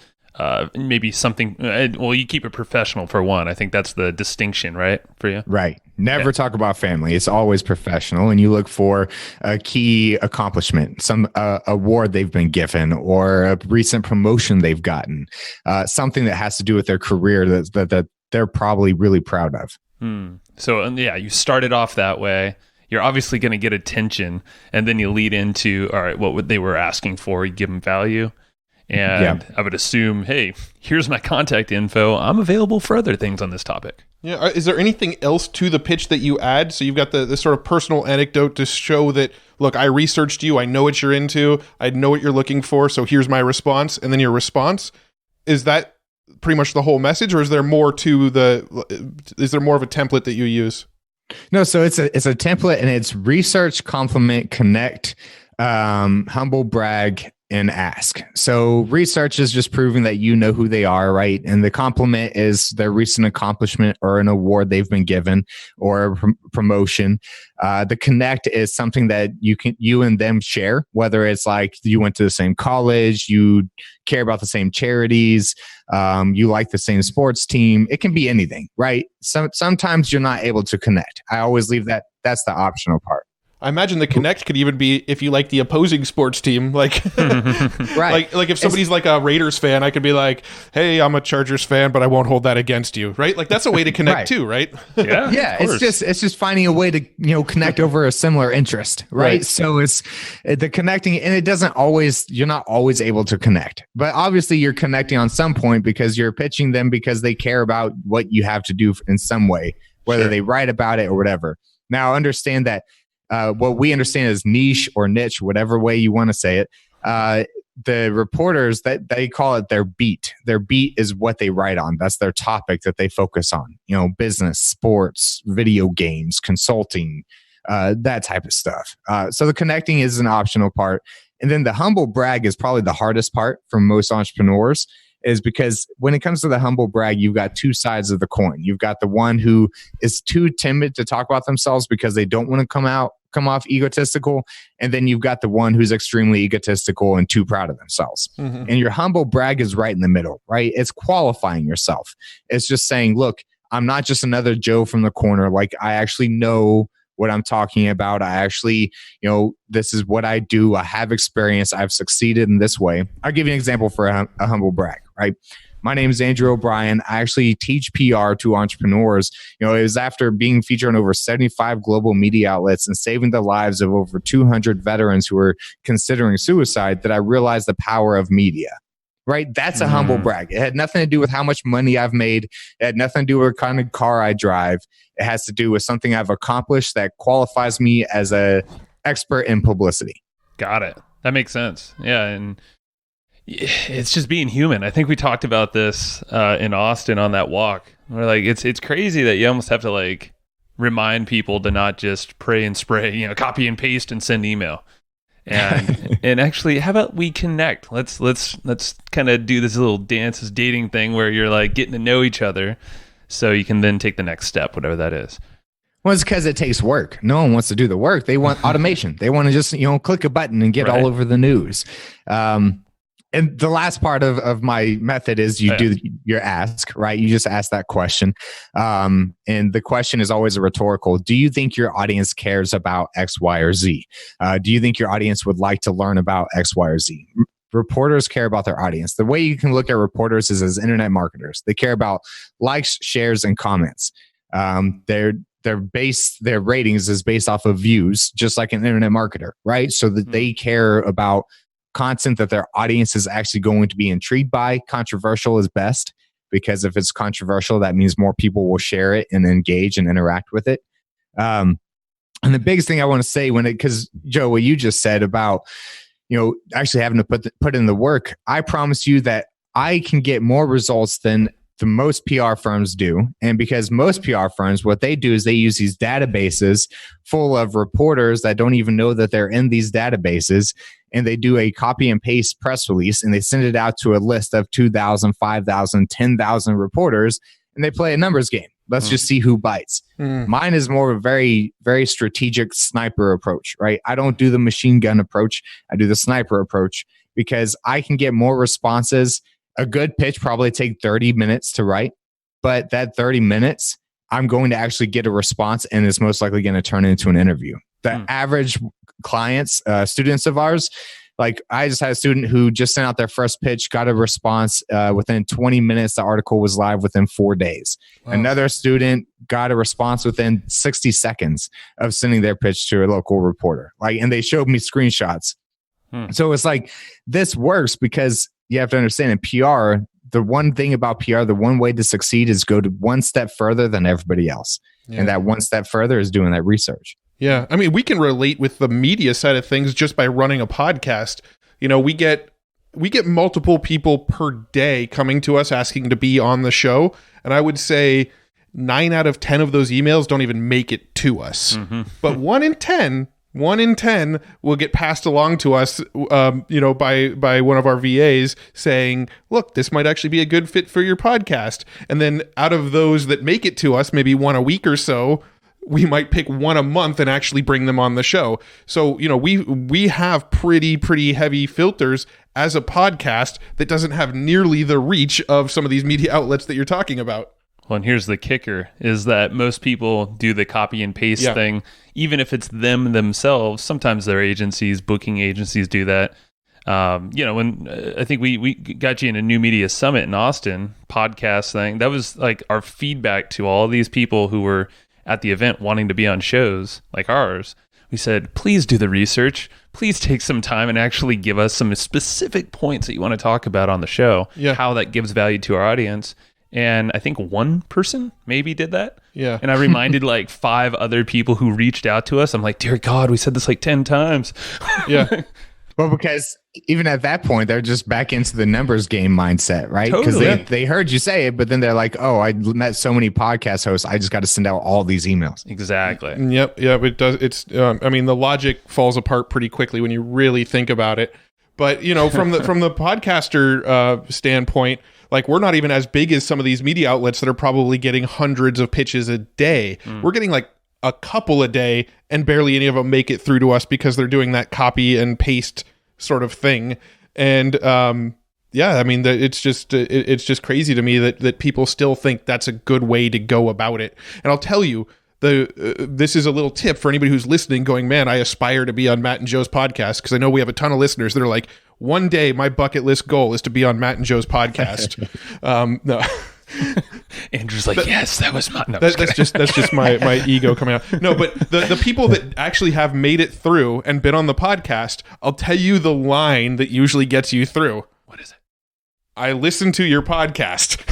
Speaker 1: maybe something. Well, you keep it professional for one. I think that's the distinction, right, for you?
Speaker 3: Right. Never talk about family. It's always professional, and you look for a key accomplishment, some award they've been given, or a recent promotion they've gotten, something that has to do with their career that they're probably really proud of.
Speaker 1: So, you started off that way. You're obviously going to get attention, and then you lead into, all right, what they were asking for, you give them value. And I would assume, hey, here's my contact info. I'm available for other things on this topic.
Speaker 2: Yeah. Is there anything else to the pitch that you add? So you've got the sort of personal anecdote to show that, look, I researched you. I know what you're into. I know what you're looking for. So here's my response. And then your response. Is that pretty much the whole message, or is there more to is there more of a template that you use?
Speaker 3: No. So it's a template, and it's research, compliment, connect, humble brag, and ask. So research is just proving that you know who they are, right? And the compliment is their recent accomplishment or an award they've been given or a promotion. The connect is something that you and them share, whether it's like you went to the same college, you care about the same charities, you like the same sports team. It can be anything, right? Sometimes you're not able to connect. I always leave that's the optional part.
Speaker 2: I imagine the connect could even be if you like the opposing sports team, like,
Speaker 3: right.
Speaker 2: like if somebody's like a Raiders fan, I could be like, hey, I'm a Chargers fan, but I won't hold that against you, right? Like that's a way to connect too, right?
Speaker 3: Yeah. It's just finding a way to, connect over a similar interest, right? So it's the connecting, and you're not always able to connect, but obviously you're connecting on some point because you're pitching them because they care about what you have to do in some way, whether they write about it or whatever. Now understand that, what we understand as niche or niche, whatever way you want to say it, the reporters, that they call it their beat. Their beat is what they write on. That's their topic that they focus on. Business, sports, video games, consulting, that type of stuff. So the connecting is an optional part. And then the humble brag is probably the hardest part for most entrepreneurs, is because when it comes to the humble brag, you've got two sides of the coin. You've got the one who is too timid to talk about themselves because they don't want to come off egotistical. And then you've got the one who's extremely egotistical and too proud of themselves. Mm-hmm. And your humble brag is right in the middle, right? It's qualifying yourself. It's just saying, look, I'm not just another Joe from the corner. Like, I actually know what I'm talking about. I actually, this is what I do. I have experience. I've succeeded in this way. I'll give you an example for a humble brag, right? My name is Andrew O'Brien. I actually teach PR to entrepreneurs. It was after being featured on over 75 global media outlets and saving the lives of over 200 veterans who were considering suicide that I realized the power of media. Right? That's a humble brag. It had nothing to do with how much money I've made. It had nothing to do with what kind of car I drive. It has to do with something I've accomplished that qualifies me as an expert in publicity.
Speaker 1: Got it. That makes sense. Yeah. And it's just being human. I think we talked about this in Austin on that walk. We're like, it's crazy that you almost have to like remind people to not just pray and spray, copy and paste and send email. And actually, how about we connect? Let's kind of do this little dance, this dating thing where you're like getting to know each other, so you can then take the next step, whatever that is.
Speaker 3: Well, it's because it takes work. No one wants to do the work. They want automation. They want to just click a button and get all over the news. And the last part of my method is you do your ask, right? You just ask that question. And the question is always a rhetorical. Do you think your audience cares about X, Y, or Z? Do you think your audience would like to learn about X, Y, or Z? Reporters care about their audience. The way you can look at reporters is as internet marketers. They care about likes, shares, and comments. Their ratings is based off of views, just like an internet marketer, right? So that they care about content that their audience is actually going to be intrigued by. Controversial is best, because if it's controversial, that means more people will share it and engage and interact with it. And the biggest thing I want to say because Joe, what you just said about, actually having to put in the work, I promise you that I can get more results than the most PR firms do. And because most PR firms, what they do is they use these databases full of reporters that don't even know that they're in these databases. And they do a copy and paste press release and they send it out to a list of 2,000, 5,000, 10,000 reporters, and they play a numbers game. Let's just see who bites. Mine is more of a very, very strategic sniper approach, right? I don't do the machine gun approach. I do the sniper approach because I can get more responses. A good pitch probably take 30 minutes to write, but that 30 minutes, I'm going to actually get a response and it's most likely going to turn into an interview. The average clients, students of ours, like I just had a student who just sent out their first pitch, got a response within 20 minutes. The article was live within 4 days. Wow. Another student got a response within 60 seconds of sending their pitch to a local reporter. And they showed me screenshots. So it's like, this works because you have to understand in PR, the one thing about PR, the one way to succeed is go to one step further than everybody else. Yeah. And that one step further is doing that research.
Speaker 2: Yeah. I mean, we can relate with the media side of things just by running a podcast. We get multiple people per day coming to us asking to be on the show. And I would say 9 out of 10 of those emails don't even make it to us. But 1 in 10 will get passed along to us, by one of our VAs saying, look, this might actually be a good fit for your podcast. And then out of those that make it to us, maybe one a week or so, we might pick one a month and actually bring them on the show. So, we have pretty heavy filters as a podcast that doesn't have nearly the reach of some of these media outlets that you're talking about.
Speaker 1: Well, and here's the kicker, is that most people do the copy and paste thing, even if it's them themselves. Sometimes their agencies, booking agencies do that. When I think we got you in a new media summit in Austin podcast thing, that was like our feedback to all these people who were at the event wanting to be on shows like ours. We said, please do the research. Please take some time and actually give us some specific points that you want to talk about on the show, how that gives value to our audience. And I think one person maybe did that.
Speaker 2: Yeah.
Speaker 1: And I reminded like 5 other people who reached out to us. I'm like, dear God, we said this like 10 times.
Speaker 2: Yeah.
Speaker 3: Well, because even at that point, they're just back into the numbers game mindset, right? Because
Speaker 1: Totally.
Speaker 3: they heard you say it, but then they're like, oh, I met so many podcast hosts. I just got to send out all these emails.
Speaker 1: Exactly.
Speaker 2: Yep. It does. It's. I mean, the logic falls apart pretty quickly when you really think about it. But from the podcaster standpoint, like we're not even as big as some of these media outlets that are probably getting hundreds of pitches a day. We're getting like a couple a day, and barely any of them make it through to us because they're doing that copy and paste sort of thing. And I mean, it's just crazy to me that people still think that's a good way to go about it. And I'll tell you, this is a little tip for anybody who's listening going, man, I aspire to be on Matt and Joe's podcast, because I know we have a ton of listeners that are like, one day my bucket list goal is to be on Matt and Joe's podcast. No.
Speaker 1: Andrew's like, yes, that was my. No,
Speaker 2: that's just my ego coming out. No, but the people that actually have made it through and been on the podcast, I'll tell you the line that usually gets you through.
Speaker 1: What is it?
Speaker 2: I listen to your podcast.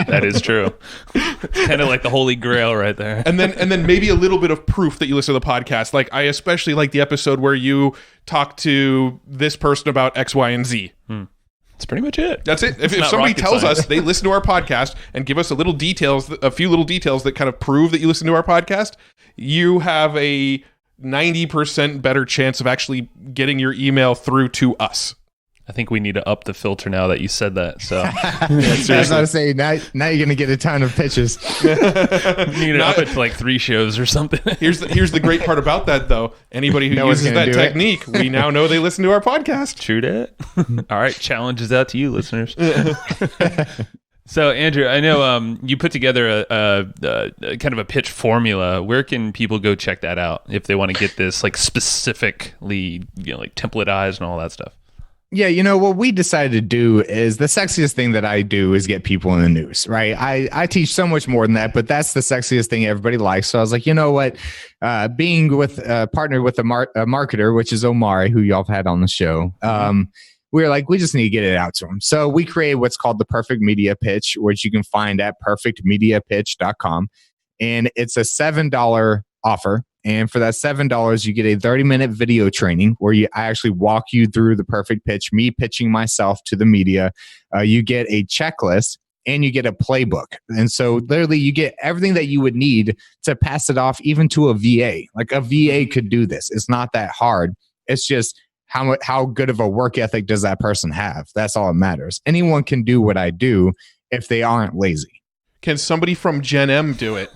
Speaker 1: That is true. It's kind of like the holy grail right there.
Speaker 2: And then maybe a little bit of proof that you listen to the podcast. Like, I especially like the episode where you talk to this person about X, Y, and Z.
Speaker 1: That's pretty much it.
Speaker 2: That's it. If somebody tells us they listen to our podcast and give us a few little details that kind of prove that you listen to our podcast, you have a 90% better chance of actually getting your email through to us.
Speaker 1: I think we need to up the filter now that you said that. So
Speaker 3: I was about to say, now you're going to get a ton of pitches.
Speaker 1: you need to up it to like 3 shows or something.
Speaker 2: Here's the great part about that, though. Anybody who uses that technique, we now know they listen to our podcast.
Speaker 1: True that. All right, challenge is out to you, listeners. So, Andrew, I know you put together a kind of a pitch formula. Where can people go check that out if they want to get this like specifically, like templatized and all that stuff?
Speaker 3: Yeah, what we decided to do is the sexiest thing that I do is get people in the news, right? I teach so much more than that, but that's the sexiest thing everybody likes. So I was like, you know what? Being with partnered with a marketer, which is Omari, who y'all have had on the show. We were like, we just need to get it out to them. So we created what's called the Perfect Media Pitch, which you can find at perfectmediapitch.com. And it's a $7 offer. And for that $7, you get a 30-minute video training where I actually walk you through the perfect pitch, me pitching myself to the media. You get a checklist and you get a playbook. And so literally you get everything that you would need to pass it off even to a VA. Like a VA could do this. It's not that hard. It's just how good of a work ethic does that person have? That's all that matters. Anyone can do what I do if they aren't lazy.
Speaker 2: Can somebody from GenM do it?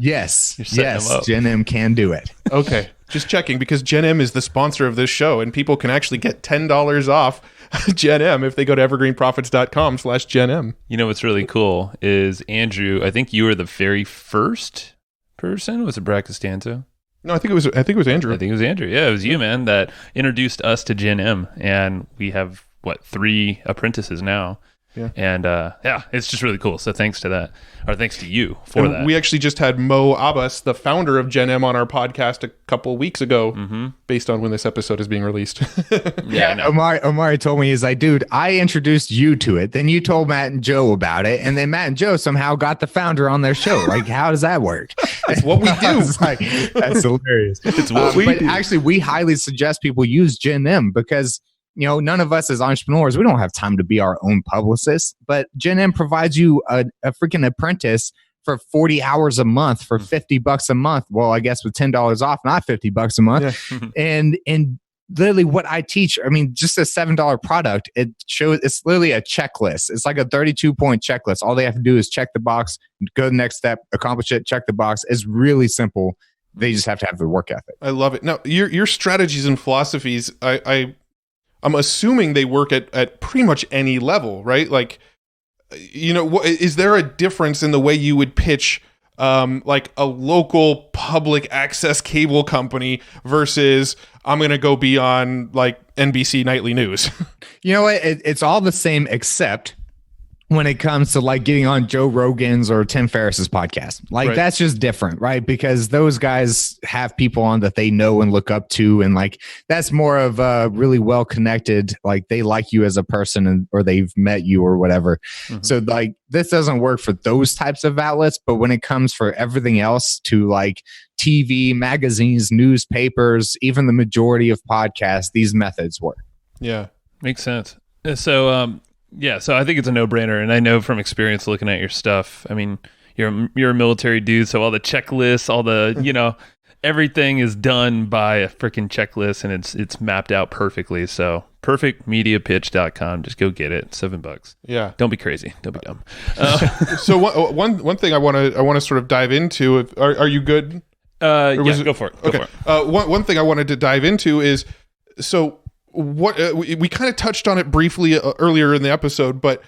Speaker 3: Yes. GenM can do it.
Speaker 2: Okay. Just checking, because GenM is the sponsor of this show, and people can actually get $10 off GenM if they go to evergreenprofits.com/GenM.
Speaker 1: You know what's really cool is, Andrew, I think you were the very first person. Was it Brad Costanzo?
Speaker 2: No, I think it was Andrew.
Speaker 1: I think it was Andrew. Yeah, it was you, man, that introduced us to GenM, and we have 3 apprentices now.
Speaker 2: Yeah.
Speaker 1: And it's just really cool. So thanks to that, or thanks to you for that.
Speaker 2: We actually just had Mo Abbas, the founder of GenM, on our podcast a couple weeks ago, based on when this episode is being released.
Speaker 3: Yeah, Omari told me, he's like, dude, I introduced you to it. Then you told Matt and Joe about it. And then Matt and Joe somehow got the founder on their show. Like, how does that work?
Speaker 2: That's what we do.
Speaker 3: Like, that's hilarious. It's what we do. Actually, we highly suggest people use GenM because none of us as entrepreneurs, we don't have time to be our own publicists, but GenM provides you a freaking apprentice for 40 hours a month for $50 a month. Well, I guess with $10 off, not $50 a month. Yeah. And literally what I teach, I mean, just a $7 product, it's literally a checklist. It's like a 32-point checklist. All they have to do is check the box, go to the next step, accomplish it, check the box. It's really simple. They just have to have the work ethic.
Speaker 2: I love it. Now, your strategies and philosophies, I'm assuming they work at pretty much any level, right? Like, is there a difference in the way you would pitch like a local public access cable company versus I'm going to go be on like NBC Nightly News?
Speaker 3: You know what? It's all the same, except when it comes to like getting on Joe Rogan's or Tim Ferriss's podcast. Like
Speaker 2: Right.
Speaker 3: that's just different, right? Because those guys have people on that they know and look up to, and like that's more of a really well connected, like they like you as a person and or they've met you or whatever. So like this doesn't work for those types of outlets, but when it comes for everything else to like TV, magazines, newspapers, even the majority of podcasts, these methods work.
Speaker 2: Yeah.
Speaker 1: Makes sense. So, yeah, so I think it's a no-brainer, and I know from experience looking at your stuff. I mean, you're a military dude, so all the checklists, all the everything is done by a freaking checklist, and it's mapped out perfectly. So, perfectmediapitch.com, just go get it. $7.
Speaker 2: Yeah.
Speaker 1: Don't be crazy. Don't be dumb.
Speaker 2: So one thing I want to sort of dive into. Are you good?
Speaker 1: Yeah,
Speaker 2: was
Speaker 1: go for it. Go
Speaker 2: Okay.
Speaker 1: for it.
Speaker 2: One thing I wanted to dive into is so. What we kind of touched on it briefly earlier in the episode, but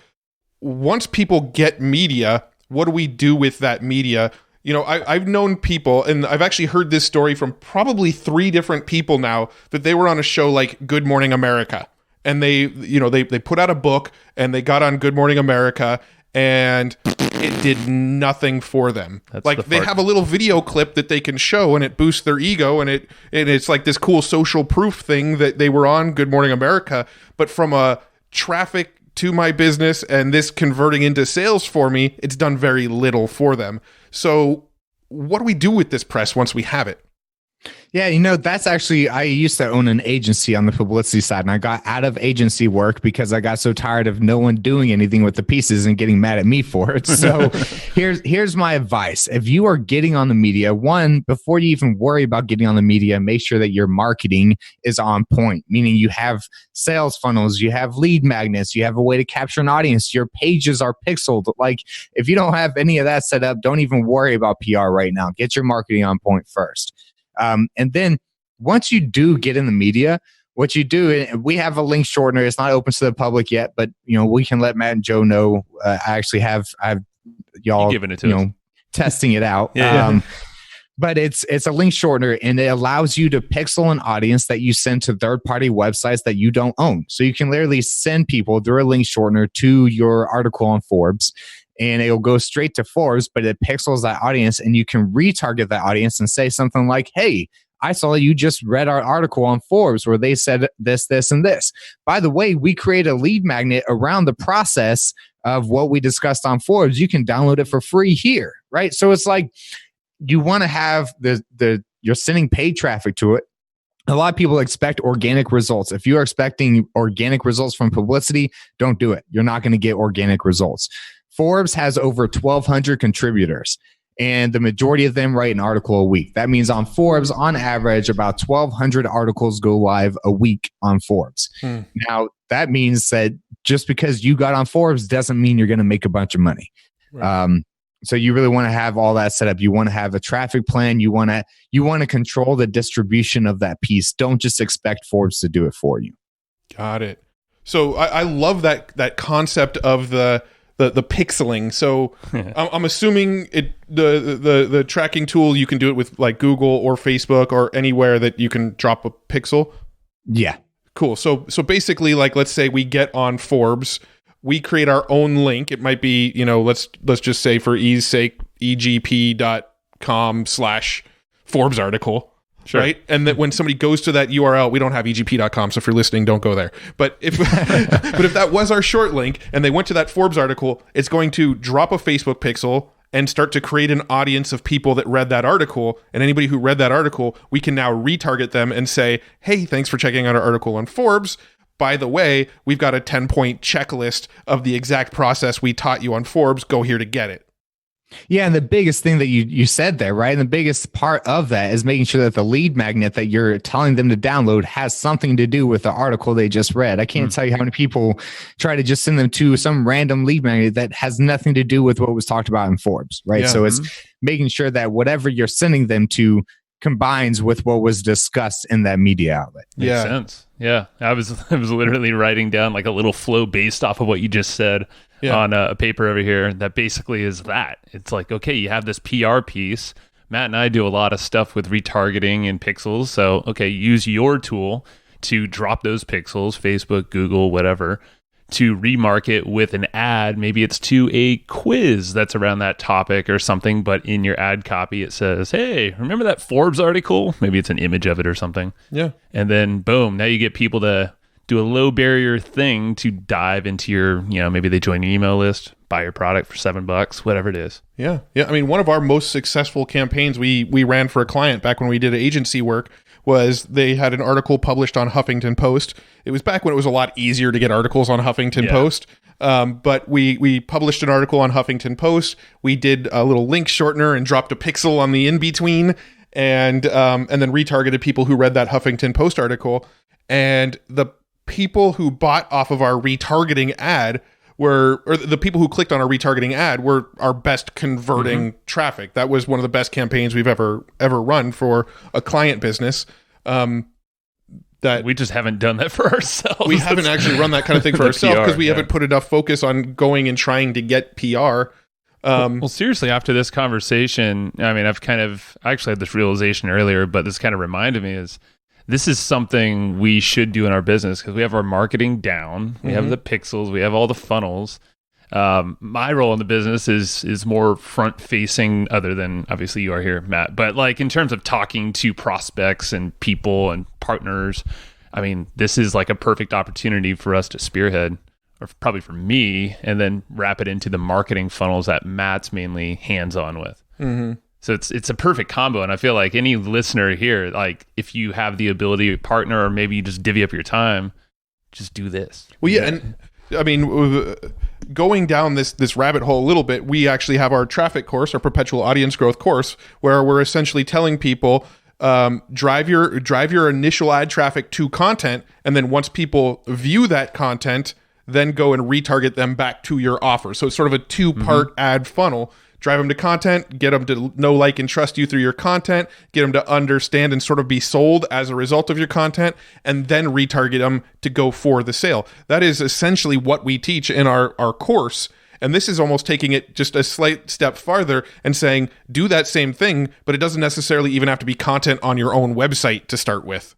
Speaker 2: once people get media, what do we do with that media? I've known people, and I've actually heard this story from probably 3 different people now, that they were on a show like Good Morning America, and they put out a book and they got on Good Morning America, and it did nothing for them.
Speaker 1: That's
Speaker 2: like they have a little video clip that they can show, and it boosts their ego, and it's like this cool social proof thing that they were on Good Morning America. But from a traffic to my business and this converting into sales for me, it's done very little for them. So what do we do with this press once we have it?
Speaker 3: Yeah, that's actually, I used to own an agency on the publicity side, and I got out of agency work because I got so tired of no one doing anything with the pieces and getting mad at me for it. So here's my advice. If you are getting on the media, one, before you even worry about getting on the media, make sure that your marketing is on point, meaning you have sales funnels, you have lead magnets, you have a way to capture an audience, your pages are pixeled. Like if you don't have any of that set up, don't even worry about PR right now. Get your marketing on point first. And then once you do get in the media, what you do, we have a link shortener. It's not open to the public yet, but we can let Matt and Joe know. I actually have y'all
Speaker 1: giving it to us.
Speaker 3: Testing it out.
Speaker 1: Yeah.
Speaker 3: But it's a link shortener, and it allows you to pixel an audience that you send to third-party websites that you don't own. So you can literally send people through a link shortener to your article on Forbes, and it'll go straight to Forbes, but it pixels that audience, and you can retarget that audience and say something like, hey, I saw you just read our article on Forbes where they said this, this, and this. By the way, we create a lead magnet around the process of what we discussed on Forbes. You can download it for free here, right? So it's like you want to have you're sending paid traffic to it. A lot of people expect organic results. If you're expecting organic results from publicity, don't do it. You're not going to get organic results. Forbes has over 1,200 contributors, and the majority of them write an article a week. That means on Forbes, on average, about 1,200 articles go live a week on Forbes. Now, that means that just because you got on Forbes doesn't mean you're going to make a bunch of money. Right. So you really want to have all that set up. You want to have a traffic plan. You want to control the distribution of that piece. Don't just expect Forbes to do it for you.
Speaker 2: Got it. So I love that concept of the pixeling. So I'm assuming the tracking tool, you can do it with like Google or Facebook or anywhere that you can drop a pixel.
Speaker 3: Yeah.
Speaker 2: Cool. So basically, like, let's say we get on Forbes, we create our own link. It might be, let's just say for ease sake, egp.com/Forbes article. Sure. Right. And that when somebody goes to that URL, we don't have egp.com. So if you're listening, don't go there. But if that was our short link and they went to that Forbes article, it's going to drop a Facebook pixel and start to create an audience of people that read that article. And anybody who read that article, we can now retarget them and say, hey, thanks for checking out our article on Forbes. By the way, we've got a 10-point checklist of the exact process we taught you on Forbes. Go here to get it.
Speaker 3: Yeah, and the biggest thing that you said there, right? And the biggest part of that is making sure that the lead magnet that you're telling them to download has something to do with the article they just read. I can't tell you how many people try to just send them to some random lead magnet that has nothing to do with what was talked about in Forbes, right? Yeah. So it's making sure that whatever you're sending them to combines with what was discussed in that media outlet.
Speaker 1: Makes sense. Yeah. I was literally writing down like a little flow based off of what you just said on a paper over here that basically is that. It's like, okay, you have this PR piece. Matt and I do a lot of stuff with retargeting and pixels. So, okay, use your tool to drop those pixels, Facebook, Google, whatever. to remarket with an ad. Maybe it's to a quiz that's around that topic or something, but in your ad copy it says, hey, remember that Forbes article? Maybe it's an image of it or something.
Speaker 2: Yeah.
Speaker 1: And then boom, now you get people to do a low barrier thing to dive into your, maybe they join your email list, buy your product for $7, whatever it is.
Speaker 2: Yeah. I mean, one of our most successful campaigns we ran for a client back when we did agency work was they had an article published on Huffington Post. It was back when it was a lot easier to get articles on Huffington Post. But we published an article on Huffington Post. We did a little link shortener and dropped a pixel on the in-between and then retargeted people who read that Huffington Post article. And the people who bought off of our retargeting ad or the people who clicked on our retargeting ad were our best converting traffic. That was one of the best campaigns we've ever run for a client business. That
Speaker 1: we just haven't done that for ourselves.
Speaker 2: We haven't actually run that kind of thing for ourselves because we haven't put enough focus on going and trying to get PR.
Speaker 1: Well, seriously, after this conversation, I mean, I actually had this realization earlier, but this kind of reminded me is this is something we should do in our business because we have our marketing down. We have the pixels. We have all the funnels. My role in the business is more front facing other than obviously you are here, Matt, but like in terms of talking to prospects and people and partners, I mean, this is like a perfect opportunity for us to spearhead, or probably for me, and then wrap it into the marketing funnels that Matt's mainly hands on with. So it's a perfect combo. And I feel like any listener here, like if you have the ability to partner, or maybe you just divvy up your time, just do this.
Speaker 2: Well, yeah. And I mean, going down this rabbit hole a little bit, we actually have our traffic course, our perpetual audience growth course, where we're essentially telling people, drive your initial ad traffic to content. And then once people view that content, then go and retarget them back to your offer. So it's sort of a two-part ad funnel. Drive them to content, get them to know, like, and trust you through your content, get them to understand and sort of be sold as a result of your content, and then retarget them to go for the sale. That is essentially what we teach in our course. And this is almost taking it just a slight step farther and saying, do that same thing, but it doesn't necessarily even have to be content on your own website to start with.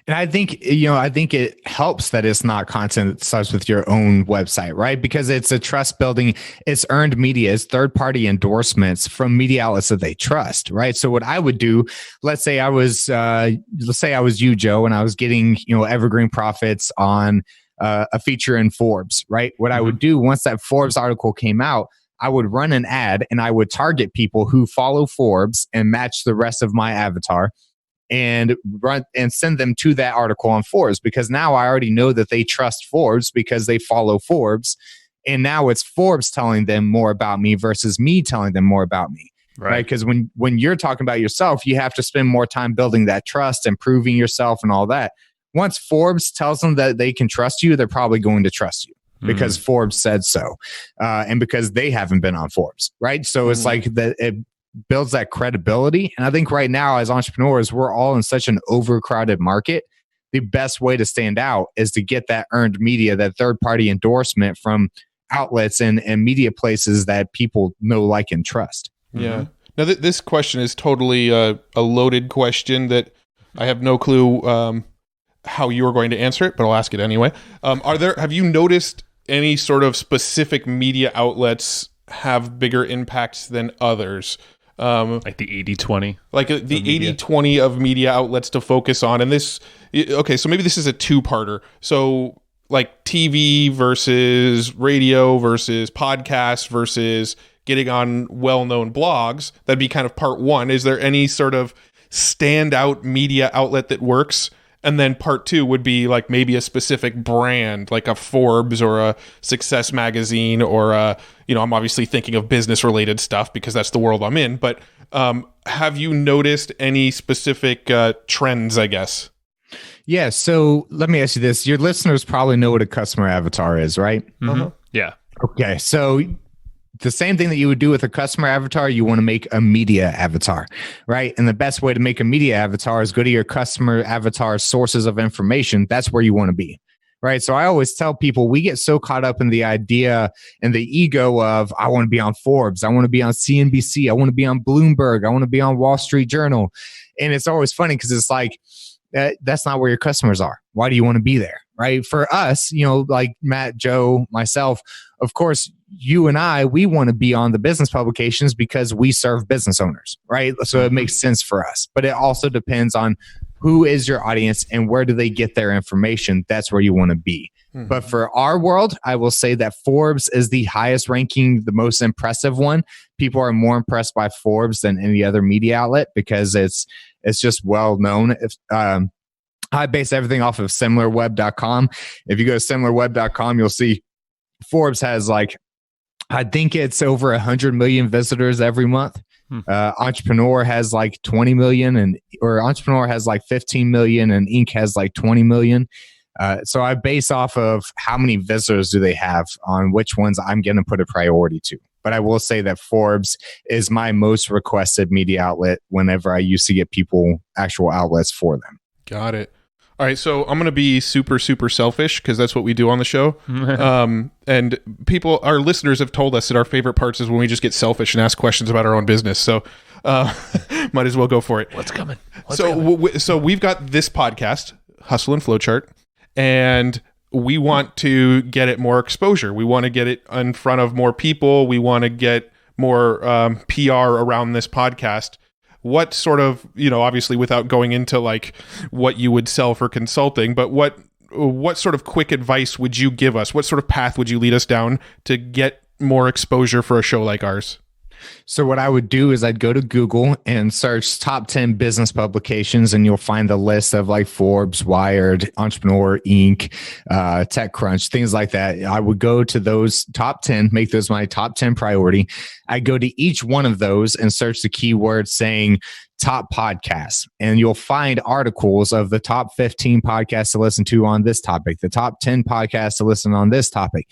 Speaker 3: And I think it helps that it's not content that starts with your own website, right? Because it's a trust building, it's earned media, it's third party endorsements from media outlets that they trust, right? So what I would do, let's say I was you, Joe, and I was getting, Evergreen profits on a feature in Forbes, right? What I would do once that Forbes article came out, I would run an ad and I would target people who follow Forbes and match the rest of my avatar, and run and send them to that article on Forbes, because now I already know that they trust Forbes because they follow Forbes. And now it's Forbes telling them more about me versus me telling them more about me. Right. Because when you're talking about yourself, you have to spend more time building that trust and proving yourself and all that. Once Forbes tells them that they can trust you, they're probably going to trust you because Forbes said so. And because they haven't been on Forbes. Right. So it's like that. It builds that credibility. And I think right now as entrepreneurs, we're all in such an overcrowded market. The best way to stand out is to get that earned media, that third party endorsement from outlets and media places that people know, like, and trust.
Speaker 2: Yeah. Now this question is totally a loaded question that I have no clue how you are going to answer it, but I'll ask it anyway. Have you noticed any sort of specific media outlets have bigger impacts than others?
Speaker 1: Like the 80-20?
Speaker 2: Like the 80-20 of media outlets to focus on. And this, okay, so maybe this is a two-parter. So like TV versus radio versus podcasts versus getting on well-known blogs. That'd be kind of part one. Is there any sort of standout media outlet that works? And then part two would be like maybe a specific brand, like a Forbes or a Success Magazine, or I'm obviously thinking of business related stuff because that's the world I'm in. But have you noticed any specific trends, I guess?
Speaker 3: Yeah. So let me ask you this. Your listeners probably know what a customer avatar is, right?
Speaker 1: Yeah.
Speaker 3: Okay. So the same thing that you would do with a customer avatar, you want to make a media avatar, right? And the best way to make a media avatar is go to your customer avatar sources of information. That's where you want to be, right? So I always tell people, we get so caught up in the idea and the ego of, I want to be on Forbes, I want to be on CNBC, I want to be on Bloomberg, I want to be on Wall Street Journal. And it's always funny because it's like, that's not where your customers are. Why do you want to be there? right? For us, like Matt, Joe, myself, of course, you and I, we want to be on the business publications because we serve business owners, right? So it makes sense for us. But it also depends on who is your audience and where do they get their information. That's where you want to be. But for our world, I will say that Forbes is the highest ranking, the most impressive one. People are more impressed by Forbes than any other media outlet because it's just well known. I base everything off of similarweb.com. If you go to similarweb.com, you'll see Forbes has I think it's over 100 million visitors every month. Entrepreneur has 20 million or Entrepreneur has 15 million and Inc. has 20 million. So I base off of how many visitors do they have on which ones I'm going to put a priority to. But I will say that Forbes is my most requested media outlet whenever I used to get people actual outlets for them.
Speaker 2: Got it. All right, so I'm going to be super, super selfish because that's what we do on the show. And our listeners have told us that our favorite parts is when we just get selfish and ask questions about our own business. So might as well go for it.
Speaker 1: What's coming?
Speaker 2: So we've got this podcast, Hustle and Flowchart, and we want to get it more exposure. We want to get it in front of more people. We want to get more PR around this podcast. What sort of, obviously without going into what you would sell for consulting, but what sort of quick advice would you give us? What sort of path would you lead us down to get more exposure for a show like ours?
Speaker 3: So what I would do is I'd go to Google and search top 10 business publications, and you'll find the list of Forbes, Wired, Entrepreneur, Inc., TechCrunch, things like that. I would go to those top 10, make those my top 10 priority. I go to each one of those and search the keyword saying top podcasts, and you'll find articles of the top 15 podcasts to listen to on this topic, the top 10 podcasts to listen on this topic.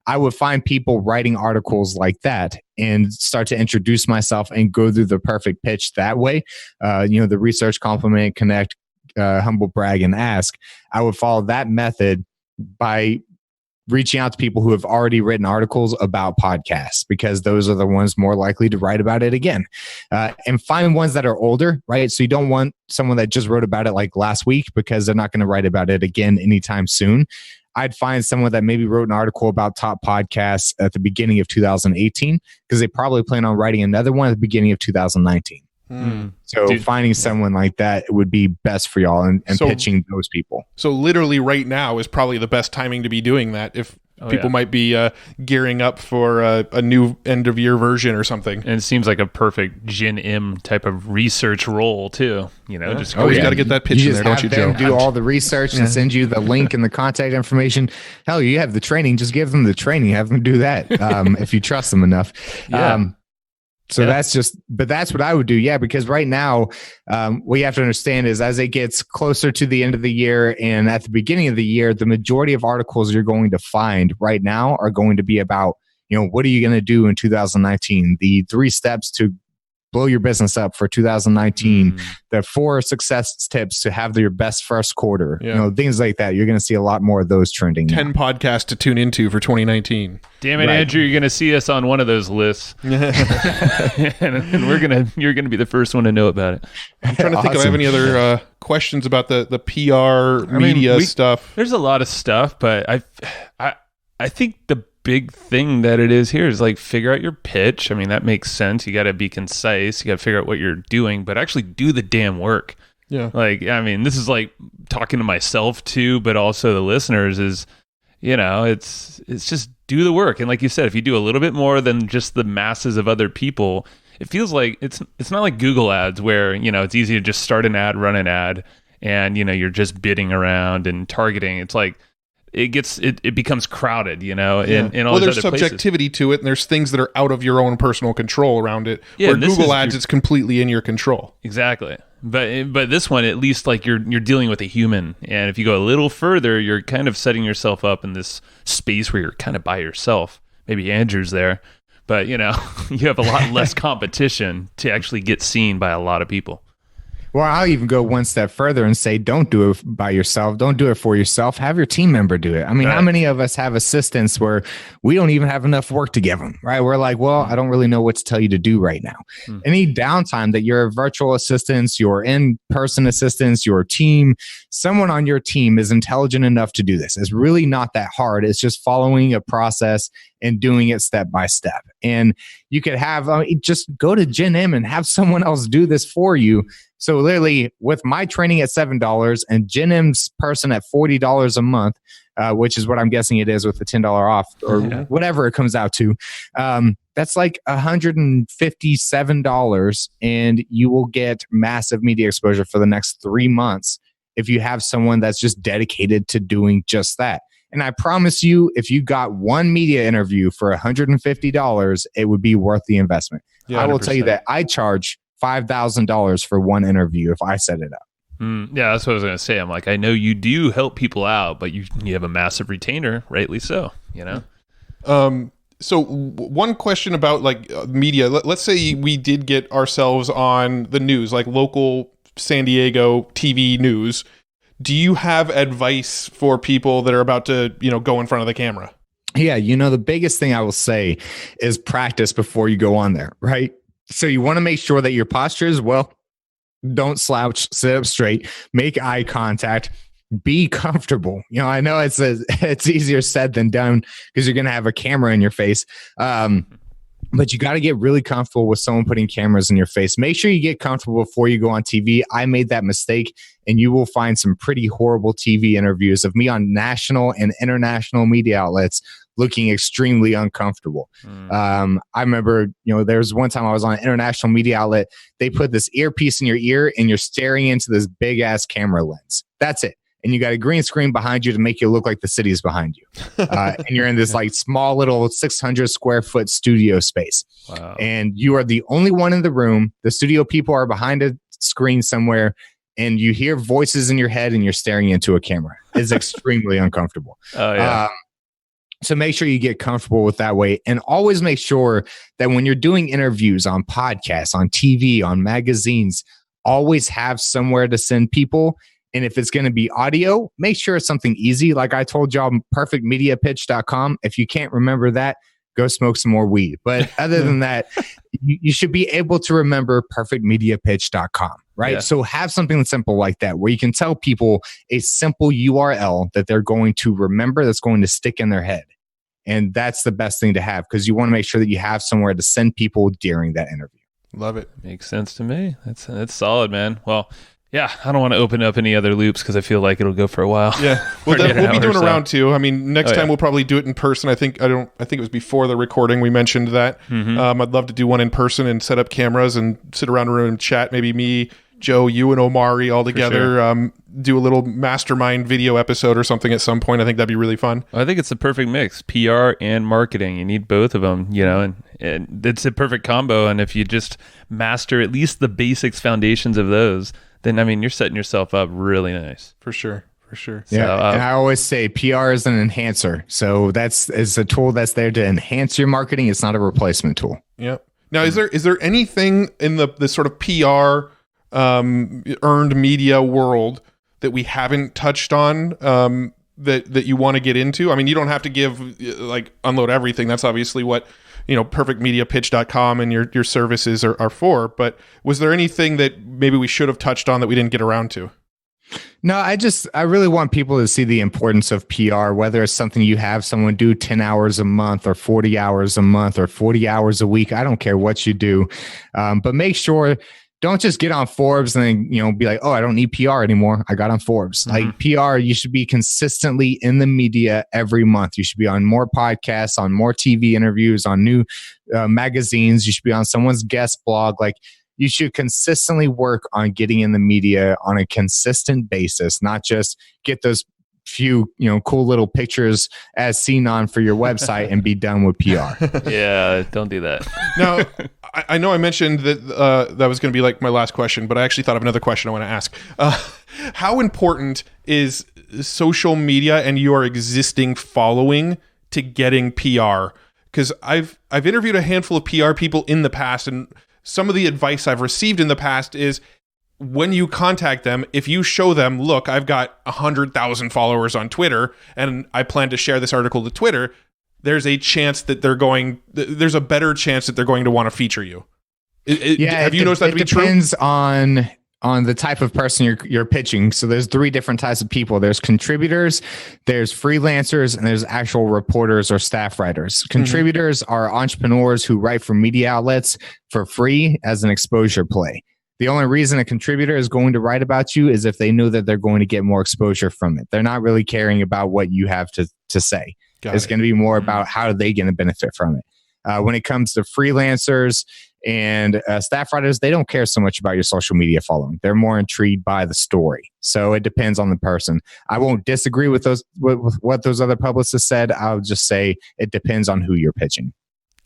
Speaker 3: I would find people writing articles like that and start to introduce myself and go through the perfect pitch that way. The research, compliment, connect, humble brag, and ask. I would follow that method by reaching out to people who have already written articles about podcasts because those are the ones more likely to write about it again. And find ones that are older, right? So you don't want someone that just wrote about it last week because they're not going to write about it again anytime soon. I'd find someone that maybe wrote an article about top podcasts at the beginning of 2018 because they probably plan on writing another one at the beginning of 2019. So finding someone like that would be best for y'all and pitching those people.
Speaker 2: So literally right now is probably the best timing to be doing that if people might be gearing up for a new end of year version or something.
Speaker 1: And it seems like a perfect GenM type of research role too. Just
Speaker 2: always got to get that pitch in there, don't you, Joe?
Speaker 3: Do all the research and send you the link and the contact information. Hell, you have the training. Just give them the training. Have them do that if you trust them enough. That's what I would do. Yeah, because right now, what you have to understand is as it gets closer to the end of the year and at the beginning of the year, the majority of articles you're going to find right now are going to be about, what are you going to do in 2019? The 3 steps to blow your business up for 2019, the 4 success tips to have your best first quarter, things like that. You're going to see a lot more of those trending.
Speaker 2: 10 podcasts to tune into for 2019.
Speaker 1: Damn it, right. Andrew, you're going to see us on one of those lists. and you're going to be the first one to know about it.
Speaker 2: I'm trying to think if I have any other questions about the PR media stuff.
Speaker 1: There's a lot of stuff, but I think the big thing that it is here is figure out your pitch. I mean, that makes sense. You got to be concise. You got to figure out what you're doing, but actually do the damn work.
Speaker 2: Yeah.
Speaker 1: This is talking to myself too, but also the listeners is, it's just do the work. And like you said, if you do a little bit more than just the masses of other people, it feels like it's not like Google ads where, it's easy to just start an ad, run an ad, and, you're just bidding around and targeting. It's it becomes crowded, in all these
Speaker 2: there's
Speaker 1: other
Speaker 2: subjectivity
Speaker 1: places.
Speaker 2: to it, and there's things that are out of your own personal control around it.
Speaker 1: Yeah,
Speaker 2: where Google ads, it's completely in your control.
Speaker 1: Exactly. But this one, at least you're dealing with a human, and if you go a little further, you're kind of setting yourself up in this space where you're kind of by yourself. Maybe Andrew's there, but you have a lot less competition to actually get seen by a lot of people.
Speaker 3: Well, I'll even go one step further and say, don't do it by yourself. Don't do it for yourself. Have your team member do it. I mean, how many of us have assistants where we don't even have enough work to give them, right? We're like, well, I don't really know what to tell you to do right now. Any downtime that your virtual assistants, your in-person assistants, your team, someone on your team is intelligent enough to do this. It's really not that hard. It's just following a process and doing it step by step. And you could have, just go to GenM and have someone else do this for you. So literally with my training at $7 and GenM's person at $40 a month, which is what I'm guessing it is with the $10 off or whatever it comes out to, that's like $157 and you will get massive media exposure for the next 3 months if you have someone that's just dedicated to doing just that. And I promise you, if you got one media interview for $150, it would be worth the investment. Yeah, I will tell you that I charge $5,000 for one interview if I set it up.
Speaker 1: Yeah, that's what I was going to say. I'm like, I know you do help people out, but you have a massive retainer, rightly so, you know?
Speaker 2: So one question about like media, let's say we did get ourselves on the news, like local San Diego TV news. Do you have advice for people that are about to, go in front of the camera?
Speaker 3: Yeah, the biggest thing I will say is practice before you go on there, right? So you want to make sure that your posture is well. Don't slouch, sit up straight, make eye contact, be comfortable. I know it's easier said than done because you're going to have a camera in your face. But you got to get really comfortable with someone putting cameras in your face. Make sure you get comfortable before you go on TV. I made that mistake, and you will find some pretty horrible TV interviews of me on national and international media outlets looking extremely uncomfortable. I remember, there was one time I was on an international media outlet. They put this earpiece in your ear, and you're staring into this big ass camera lens. That's it. And you got a green screen behind you to make you look like the city's behind you. And you're in this like small little 600 square foot studio space. Wow. And you are the only one in the room. The studio people are behind a screen somewhere, and you hear voices in your head and you're staring into a camera. It's extremely uncomfortable. Oh, yeah. So make sure you get comfortable with that way, and always make sure that when you're doing interviews on podcasts, on TV, on magazines, always have somewhere to send people. And if it's going to be audio, make sure it's something easy. Like I told y'all, perfectmediapitch.com. If you can't remember that, go smoke some more weed. But other than that, you should be able to remember perfectmediapitch.com, right? Yeah. So have something simple like that where you can tell people a simple URL that they're going to remember, that's going to stick in their head. And that's the best thing to have, because you want to make sure that you have somewhere to send people during that interview.
Speaker 2: Love it.
Speaker 1: Makes sense to me. That's solid, man. Well, yeah, I don't want to open up any other loops because I feel like it'll go for a while.
Speaker 2: Yeah, we'll be doing a round two. I mean, next time we'll probably do it in person. I think it was before the recording we mentioned that. I'd love to do one in person and set up cameras and sit around a room and chat. Maybe me, Joe, you, and Omari all together. Sure. Do a little mastermind video episode or something at some point. I think that'd be really fun.
Speaker 1: I think it's the perfect mix, PR and marketing. You need both of them, and it's a perfect combo. And if you just master at least the basics, foundations of those, then, you're setting yourself up really nice.
Speaker 2: For sure.
Speaker 3: Yeah, so, and I always say PR is an enhancer. So it's a tool that's there to enhance your marketing. It's not a replacement tool.
Speaker 2: Yep. Now, is there anything in the sort of PR earned media world that we haven't touched on that you want to get into? I mean, you don't have to unload everything. That's obviously what perfectmediapitch.com and your services are for. But was there anything that maybe we should have touched on that we didn't get around to?
Speaker 3: No, I really want people to see the importance of PR, whether it's something you have someone do 10 hours a month or 40 hours a month or 40 hours a week. I don't care what you do. But make sure, don't just get on Forbes and then, be like, oh, I don't need PR anymore. I got on Forbes. Like PR, you should be consistently in the media every month. You should be on more podcasts, on more TV interviews, on new magazines. You should be on someone's guest blog. Like, you should consistently work on getting in the media on a consistent basis, not just get those few, cool little pictures as seen on for your website and be done with PR.
Speaker 1: Yeah, don't do that.
Speaker 2: Now, I know I mentioned that that was going to be like my last question, but I actually thought of another question I want to ask. How important is social media and your existing following to getting PR? Because I've interviewed a handful of PR people in the past, and some of the advice I've received in the past is when you contact them, if you show them, look, I've got 100,000 followers on Twitter and I plan to share this article to Twitter, there's a chance that there's a better chance that they're going to want to feature you. Have you noticed that to be true?
Speaker 3: It depends on the type of person you're pitching. So there's 3 different types of people. There's contributors, there's freelancers, and there's actual reporters or staff writers. Contributors are entrepreneurs who write for media outlets for free as an exposure play. The only reason a contributor is going to write about you is if they know that they're going to get more exposure from it. They're not really caring about what you have to say. It's going to be more about how they going to benefit from it. When it comes to freelancers and staff writers, they don't care so much about your social media following. They're more intrigued by the story. So it depends on the person. I won't disagree with what those other publicists said. I'll just say it depends on who you're pitching.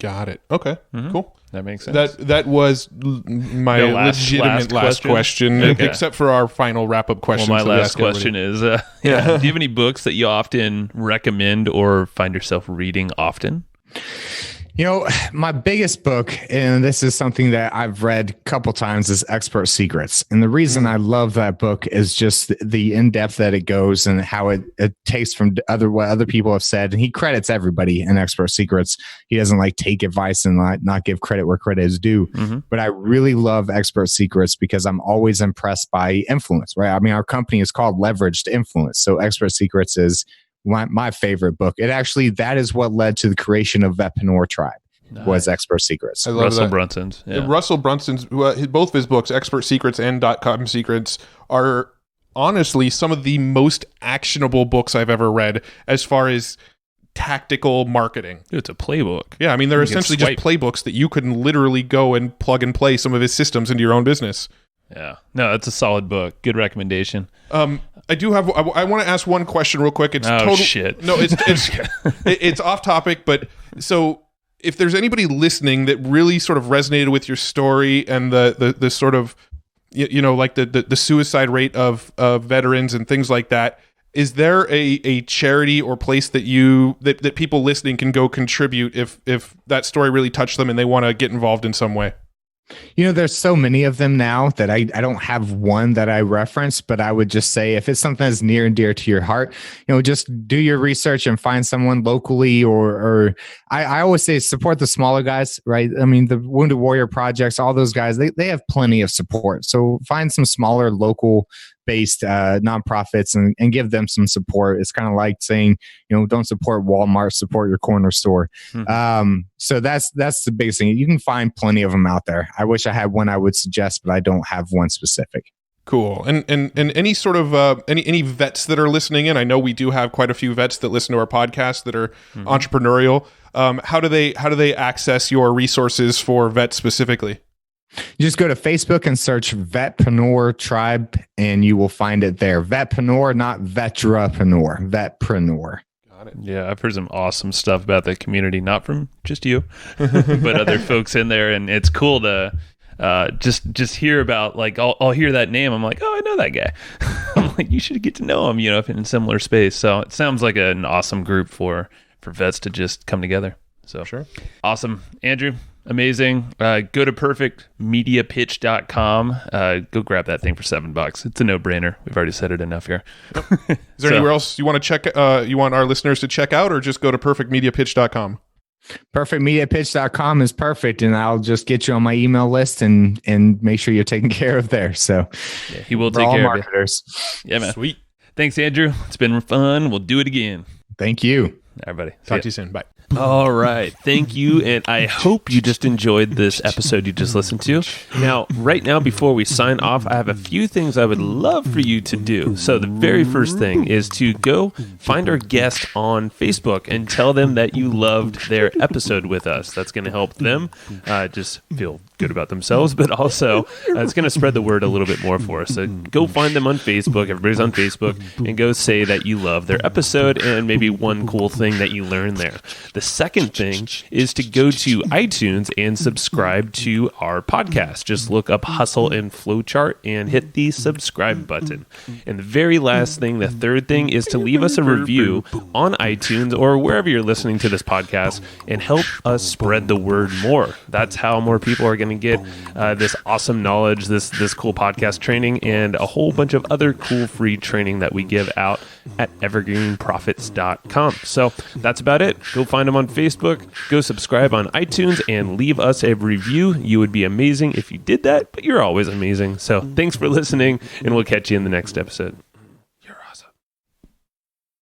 Speaker 2: Got it. Okay, cool.
Speaker 1: That makes sense.
Speaker 2: That was my legitimate last question,
Speaker 1: okay.
Speaker 2: Except for our final wrap-up question.
Speaker 1: Well, my last question is, do you have any books that you often recommend or find yourself reading often?
Speaker 3: You know, my biggest book, and this is something that I've read a couple times, is Expert Secrets. And the reason I love that book is just the in-depth that it goes and how it takes from what other people have said. And he credits everybody in Expert Secrets. He doesn't take advice and not give credit where credit is due. But I really love Expert Secrets because I'm always impressed by influence, right? I mean, our company is called Leveraged Influence. So Expert Secrets is my favorite book. That is what led to the creation of Vetpreneur Tribe. Was Expert Secrets.
Speaker 1: Russell Brunson's. Yeah.
Speaker 2: Russell Brunson's, both of his books, Expert Secrets and .com Secrets, are honestly some of the most actionable books I've ever read as far as tactical marketing.
Speaker 1: It's a playbook.
Speaker 2: Yeah, I mean, they're essentially just playbooks that you can literally go and plug and play some of his systems into your own business.
Speaker 1: Yeah. No, it's a solid book. Good recommendation.
Speaker 2: I do have. I want to ask one question real quick. It's
Speaker 1: shit.
Speaker 2: No, it's off topic. But so, if there's anybody listening that really sort of resonated with your story and the sort of the suicide rate of veterans and things like that, is there a charity or place that people listening can go contribute if that story really touched them and they want to get involved in some way?
Speaker 3: You know, there's so many of them now that I don't have one that I reference, but I would just say if it's something that's near and dear to your heart, just do your research and find someone locally or I always say support the smaller guys, right? I mean, the Wounded Warrior Projects, all those guys, they have plenty of support. So find some smaller local based nonprofits and give them some support. It's kind of like saying, don't support Walmart, support your corner store. So that's the biggest thing. You can find plenty of them out there. I wish I had one I would suggest, but I don't have one specific.
Speaker 2: Cool. And any sort of any vets that are listening in, I know we do have quite a few vets that listen to our podcast that are entrepreneurial. How do they access your resources for vets specifically?
Speaker 3: You just go to Facebook and search Vetpreneur Tribe, and you will find it there. Vetpreneur, not Vetrapreneur. Vetpreneur.
Speaker 2: Got it.
Speaker 1: Yeah, I've heard some awesome stuff about the community, not from just you, but other folks in there, and it's cool to just hear about. I'll hear that name. I'm like, oh, I know that guy. I'm like, you should get to know him. If in a similar space. So it sounds like an awesome group for vets to just come together. So
Speaker 2: sure, awesome,
Speaker 1: Andrew. Amazing. Go to perfectmediapitch.com. Go grab that thing for $7. It's a no-brainer. We've already said it enough here.
Speaker 2: Yep. Is there anywhere else you want to check? You want our listeners to check out, or just go to perfectmediapitch.com?
Speaker 3: Perfectmediapitch.com is perfect, and I'll just get you on my email list and make sure you're taken care of there. So
Speaker 1: he will take care
Speaker 3: marketers.
Speaker 1: of you. Yeah, man.
Speaker 2: Sweet.
Speaker 1: Thanks, Andrew. It's been fun. We'll do it again.
Speaker 3: Thank you.
Speaker 1: Everybody.
Speaker 2: Talk to you soon. Bye.
Speaker 1: All right. Thank you. And I hope you just enjoyed this episode you just listened to. Now, right now, before we sign off, I have a few things I would love for you to do. So the very first thing is to go find our guest on Facebook and tell them that you loved their episode with us. That's going to help them just feel good about themselves, but also it's going to spread the word a little bit more for us. So go find them on Facebook. Everybody's on Facebook, and go say that you love their episode and maybe one cool thing that you learned there. The second thing is to go to iTunes and subscribe to our podcast. Just look up Hustle and Flowchart and hit the subscribe button. And the very last thing, the third thing, is to leave us a review on iTunes or wherever you're listening to this podcast and help us spread the word more. That's how more people are going
Speaker 4: going to get this awesome knowledge, this cool podcast training, and a whole bunch of other cool free training that we give out at evergreenprofits.com. So that's about it. Go find them on Facebook, go subscribe on iTunes, and leave us a review. You would be amazing if you did that, but you're always amazing. So thanks for listening, and we'll catch you in the next episode.